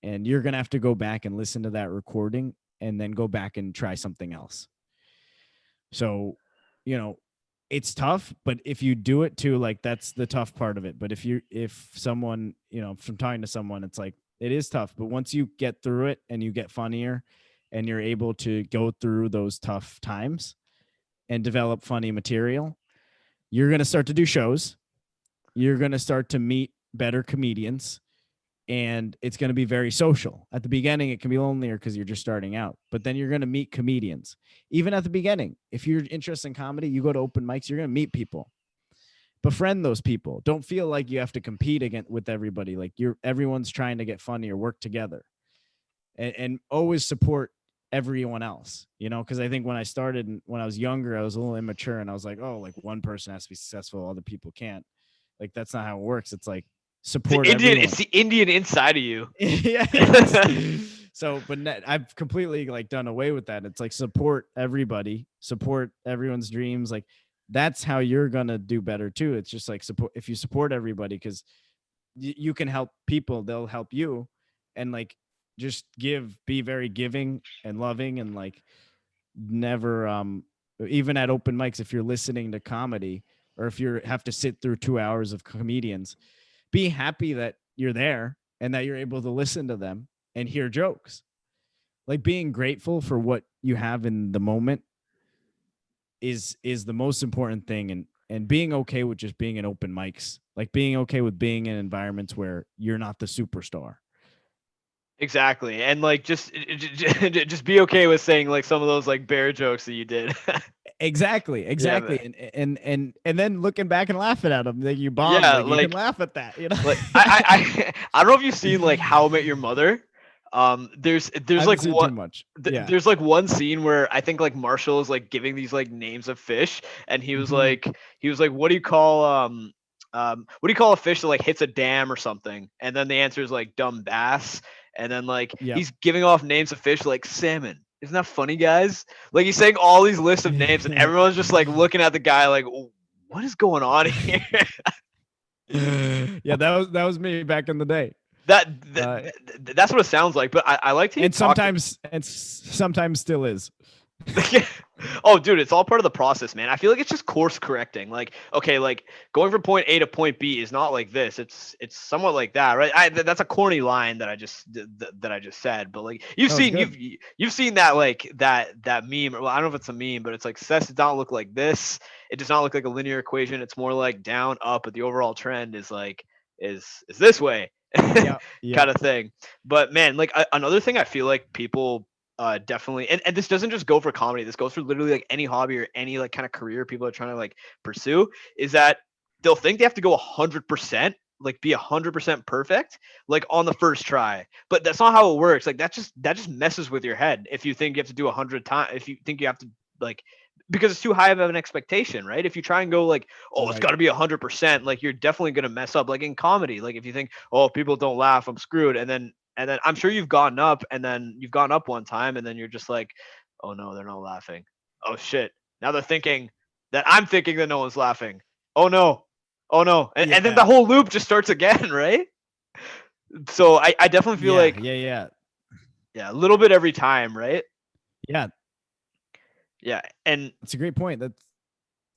and you're gonna have to go back and listen to that recording and then go back and try something else. So, you know, it's tough, but if you do it too, like that's the tough part of it. But if someone, you know, from talking to someone, it's like it is tough, but once you get through it and you get funnier and you're able to go through those tough times and develop funny material, you're going to start to do shows. You're going to start to meet better comedians, and it's going to be very social. At the beginning, it can be lonelier because you're just starting out, but then you're going to meet comedians. Even at the beginning, if you're interested in comedy, you go to open mics, you're going to meet people. Befriend those people. Don't feel like you have to compete against with everybody. Like everyone's trying to get funny or work together, and always support everyone else, you know, because I think when I started, when I was younger, I was a little immature and I was like, oh, like one person has to be successful, other people can't. Like that's not how it works. It's like support everyone. It's the Indian inside of you. Yeah. So, but I've completely like done away with that. It's like support everybody, support everyone's dreams. Like that's how you're gonna do better too. It's just like support if you support everybody, because you can help people, they'll help you, and like just be very giving and loving, and like never even at open mics, if you're listening to comedy or if you have to sit through 2 hours of comedians, be happy that you're there and that you're able to listen to them and hear jokes. Like being grateful for what you have in the moment is the most important thing, and being okay with just being in open mics, like being okay with being in environments where you're not the superstar. Exactly. And like just be okay with saying like some of those like bear jokes that you did. Exactly. Yeah, man. And then looking back and laughing at them, like you bond, Yeah, like you can laugh at that, you know. like I don't know if you've seen like How I Met Your Mother. There's I haven't like seen what too much. Yeah. there's like one scene where I think like Marshall is like giving these like names of fish, and Mhm. he was like, what do you call what do you call a fish that like hits a dam or something? And then the answer is like dumb bass. And then like Yep. he's giving off names of fish like salmon. Isn't that funny, guys? Like he's saying all these lists of names, and everyone's just like looking at the guy like, what is going on here? Yeah, that was me back in the day. that, Uh, that's what it sounds like. But I like to and talk. sometimes still is. Oh, dude, it's all part of the process, man. I feel like it's just course correcting. Like, okay, like going from point A to point B is not like this. It's somewhat like that, right? That's a corny line that I just said, but like No, it's good. you've seen that like that meme. Well, I don't know if it's a meme, but it's like success does not look like this. It does not look like a linear equation. It's more like down, up, but the overall trend is like is this way, Yeah, yeah. kind of thing. But man, like another thing I feel like people definitely, and this doesn't just go for comedy, this goes for literally like any hobby or any like kind of career people are trying to like pursue, is that they'll think they have to go 100%, like be 100% perfect like on the first try, but that's not how it works. Like that just messes with your head if you think you have to do 100 times, if you think you have to like because it's too high of an expectation, right? If you try and go like, oh, it's Right. got to be 100%, like you're definitely gonna mess up. Like in comedy, like if you think, oh, if people don't laugh, I'm screwed, and then I'm sure you've gotten up, and then you've gone up one time, and then you're just like, oh no, they're not laughing. Oh shit, now they're thinking that I'm thinking that no one's laughing. Oh no, oh no, and then Yeah. the whole loop just starts again, right? So I definitely feel Yeah. like, Yeah. yeah, a little bit every time, right? Yeah. Yeah, and That's a great point. That's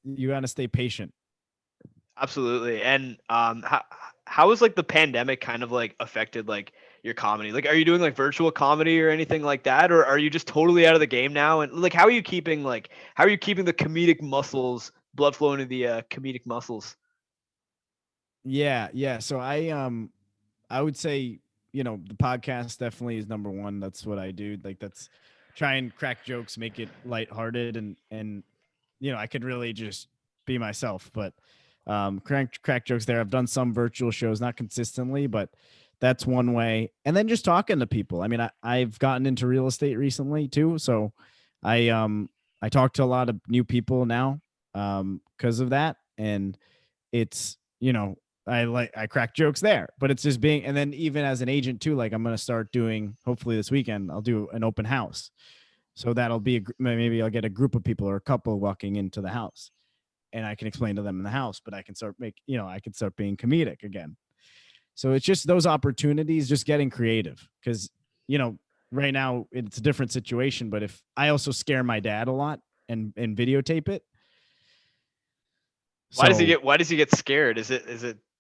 you got to stay patient. absolutely. And how is like the pandemic kind of like affected like your comedy? Like, are you doing like virtual comedy or anything like that, or are you just totally out of the game now? And like, how are you keeping the comedic muscles, blood flowing to the comedic muscles? Yeah. Yeah. So I would say, the podcast definitely is number one. That's what I do. Like that's try and crack jokes, make it lighthearted and I could really just be myself, but crack jokes there. I've done some virtual shows, not consistently, but that's one way. And then just talking to people. I mean, I've gotten into real estate recently too. So I talk to a lot of new people now because of that. And it's, I crack jokes there, but it's just being, and then even as an agent too, like I'm going to start doing, hopefully this weekend, I'll do an open house. So that'll be maybe I'll get a group of people or a couple walking into the house and I can explain to them in the house, but I can I can start being comedic again. So it's just those opportunities, just getting creative because, you know, right now it's a different situation, but if I also scare my dad a lot and videotape it. So Why does he get scared? Is it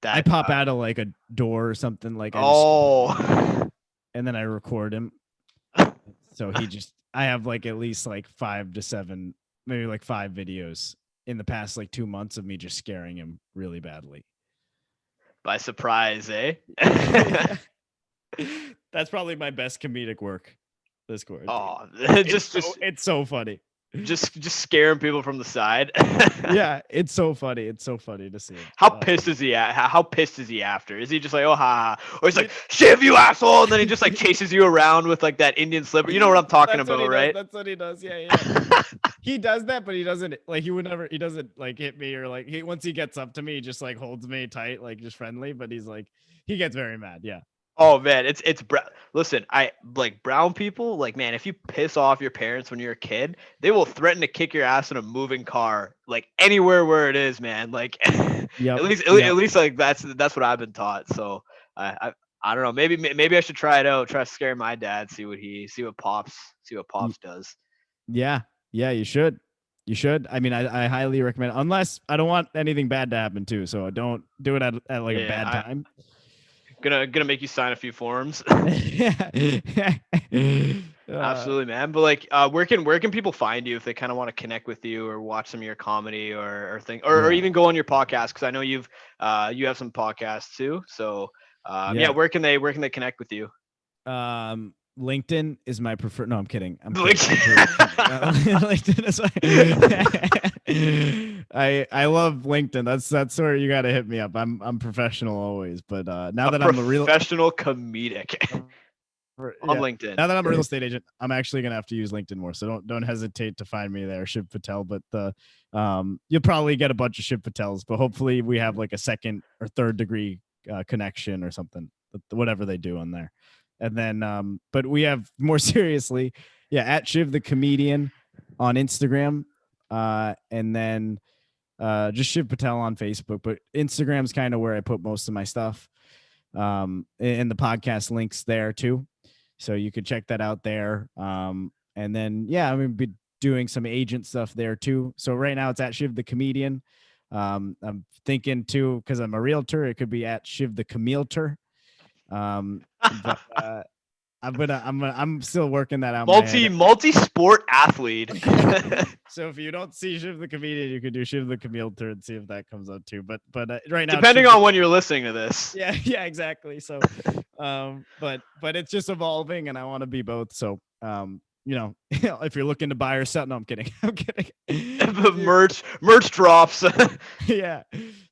I that pop out of like a door or something, like I just oh and then I record him. So I have like at least like 5 to 7, maybe like 5 videos in the past like 2 months of me just scaring him really badly. by surprise, eh? That's probably my best comedic work this quarantine. Oh, It's just so just it's so funny. just scaring people from the side. Yeah, it's so funny. It's so funny to see him. How pissed is he at? How pissed is he after? Is he just like, oh ha ha, or he's like, Shiv, you asshole, and then he just like chases you around with like that Indian slipper. You know what I'm talking That's what about, he does. right? That's what he does. Yeah, yeah. He does that, but he doesn't like he doesn't like hit me or like once he gets up to me, he just like holds me tight, like just friendly, but he's like he gets very mad. Yeah. Oh man, listen, I like brown people. Like man, if you piss off your parents when you're a kid, they will threaten to kick your ass in a moving car, like anywhere where it is, man. Like Yep. at least like that's what I've been taught. So I don't know. Maybe I should try it out. Try to scare my dad. See what pops does. Yeah. Yeah, you should. You should. I mean, I highly recommend it, unless I don't want anything bad to happen too. So don't do it at like a Yeah, bad time. gonna make you sign a few forms. uh, Absolutely, man. But like, where can people find you if they kind of want to connect with you or watch some of your comedy or yeah. even go on your podcast? Because I know you have some podcasts too. So yeah, Yeah. where can they connect with you? LinkedIn is my preferred. No, I'm kidding. I'm Like- kidding. LinkedIn is I love LinkedIn. That's where you got to hit me up. I'm professional always, but now a that I'm a real professional comedic on yeah, LinkedIn. now that I'm a real estate agent, I'm actually gonna have to use LinkedIn more. So don't hesitate to find me there, Shiv Patel. But you'll probably get a bunch of Shiv Patels, but hopefully we have like a second or third degree connection or something. Whatever they do on there. And then, but we have more seriously, yeah, at Shiv the Comedian on Instagram, and then just Shiv Patel on Facebook. But Instagram's kind of where I put most of my stuff, and the podcast links there too, so you could check that out there. And then yeah, I'm gonna be doing some agent stuff there too. So right now it's at Shiv the Comedian. I'm thinking too, because I'm a realtor, it could be at Shiv the Camilter. But I'm still working that out in my head. Multi sport athlete. So if you don't see Shiv the Comedian, you could do Shiv the Camilter and see if that comes up too. But right now, Depending on when you're listening to this. yeah, yeah, exactly. So, but it's just evolving, and I want to be both. So, if you're looking to buy or sell, no, I'm kidding. I'm kidding. merch drops. Yeah.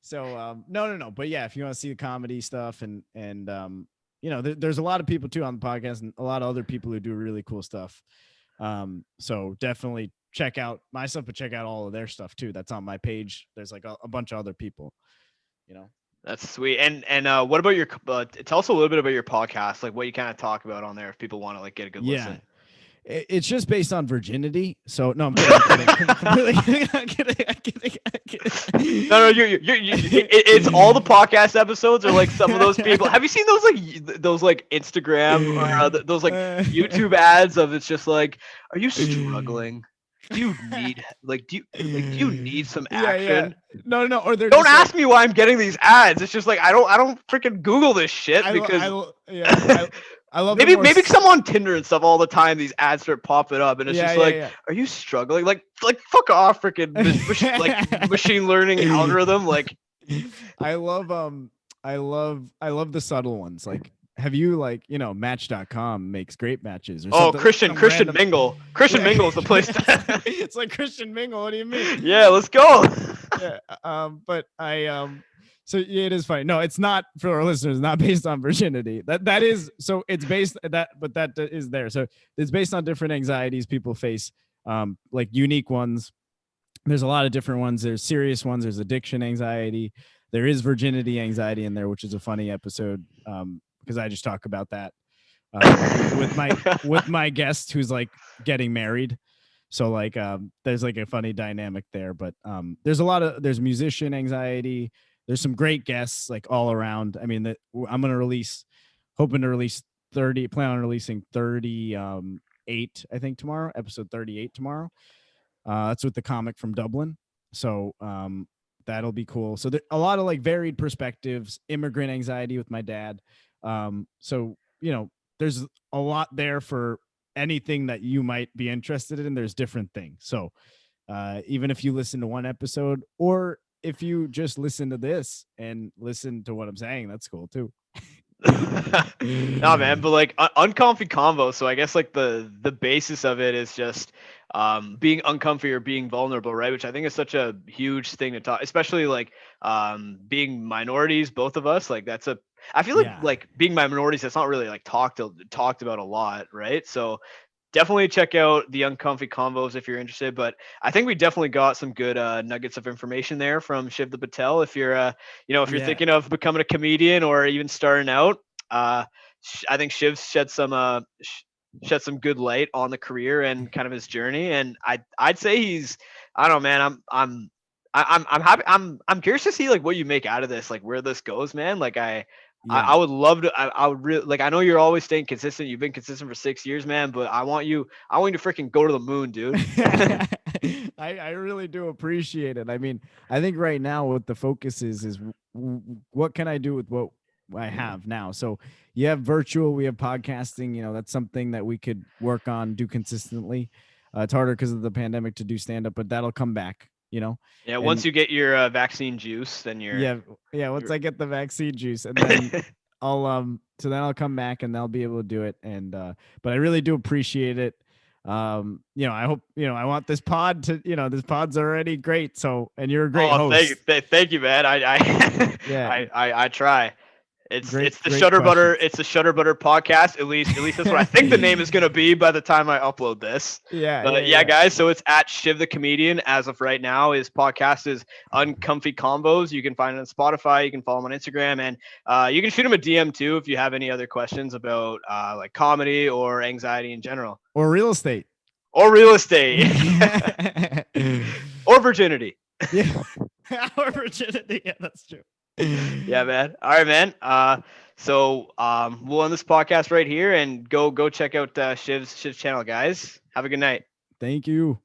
So, no. But yeah, if you want to see the comedy stuff and there's a lot of people too on the podcast and a lot of other people who do really cool stuff. So definitely check out my stuff, but check out all of their stuff too. That's on my page. There's like a bunch of other people, you know. That's sweet. And what about your? Tell us a little bit about your podcast, like what you kind of talk about on there, if people want to like get a good Yeah. listen. It's just based on virginity. So no, I'm kidding. Completely kidding. I'm kidding. No, it's all the podcast episodes, or like some of those people. Have you seen those like Instagram or those like YouTube ads of it's just like, are you struggling? Do you do you need some action? Yeah. No. Or they're don't just ask me why I'm getting these ads. It's just like I don't freaking Google this shit because I love maybe because I'm on Tinder and stuff all the time. These ads start popping up, and it's just like, are you struggling? Like fuck off, freaking like machine learning algorithm. Like, I love the subtle ones. Like, have you Match.com makes great matches? Or Christian Mingle. Christian Mingle is the place. It's like Christian Mingle. What do you mean? Yeah, let's go. Yeah. But so yeah, it is funny. No, it's not, for our listeners, not based on virginity. That is, so it's based that, but that is there. So it's based on different anxieties people face, like unique ones. There's a lot of different ones. There's serious ones. There's addiction anxiety. There is virginity anxiety in there, which is a funny episode, because I just talk about that with my guest who's like getting married. So like there's like a funny dynamic there. But there's musician anxiety. There's some great guests like all around. I mean, I'm hoping to release 30, plan on releasing 38, I think tomorrow, episode 38 tomorrow. That's with the comic from Dublin. So that'll be cool. So a lot of like varied perspectives, immigrant anxiety with my dad. So, there's a lot there for anything that you might be interested in. There's different things. So even if you listen to one episode, or if you just listen to this and listen to what I'm saying, that's cool too. Nah, man, but like uncomfy convo. So I guess like the basis of it is just being uncomfy or being vulnerable, right? Which I think is such a huge thing to talk, especially like being minorities, both of us. Like I feel like being minorities, that's not really like talked about a lot, right? So definitely check out the Uncomfy Convos if you're interested. But I think we definitely got some good nuggets of information there from Shiv the Patel. If you're if you're thinking of becoming a comedian or even starting out, I think Shiv shed some good light on the career and kind of his journey. And I'd say he's, I don't know, man. I'm happy. I'm curious to see like what you make out of this, like where this goes, man. Like I would love to. I would really like. I know you're always staying consistent. You've been consistent for 6 years, man. But I want you to freaking go to the moon, dude. I really do appreciate it. I mean, I think right now what the focus is what can I do with what I have now? So you have virtual, we have podcasting. That's something that we could work on, do consistently. It's harder because of the pandemic to do stand up, but that'll come back. Yeah, once you get your vaccine juice, then you're once I get the vaccine juice, and then I'll come back and they'll be able to do it. And but I really do appreciate it. I hope I want this pod to this pod's already great. So, and you're a great host. Thank you, man. I try. It's the Shutter Butter. It's the Shutter Butter podcast. At least that's what I think the name is gonna be by the time I upload this. Yeah, guys. So it's at Shiv the Comedian as of right now. His podcast is Uncomfy Combos. You can find it on Spotify. You can follow him on Instagram, and you can shoot him a DM too if you have any other questions about like comedy or anxiety in general, or real estate, or virginity. Yeah, or virginity. Yeah, that's true. Yeah, man. All right, man. So we'll end this podcast right here and go check out Shiv's channel, guys. Have a good night. Thank you.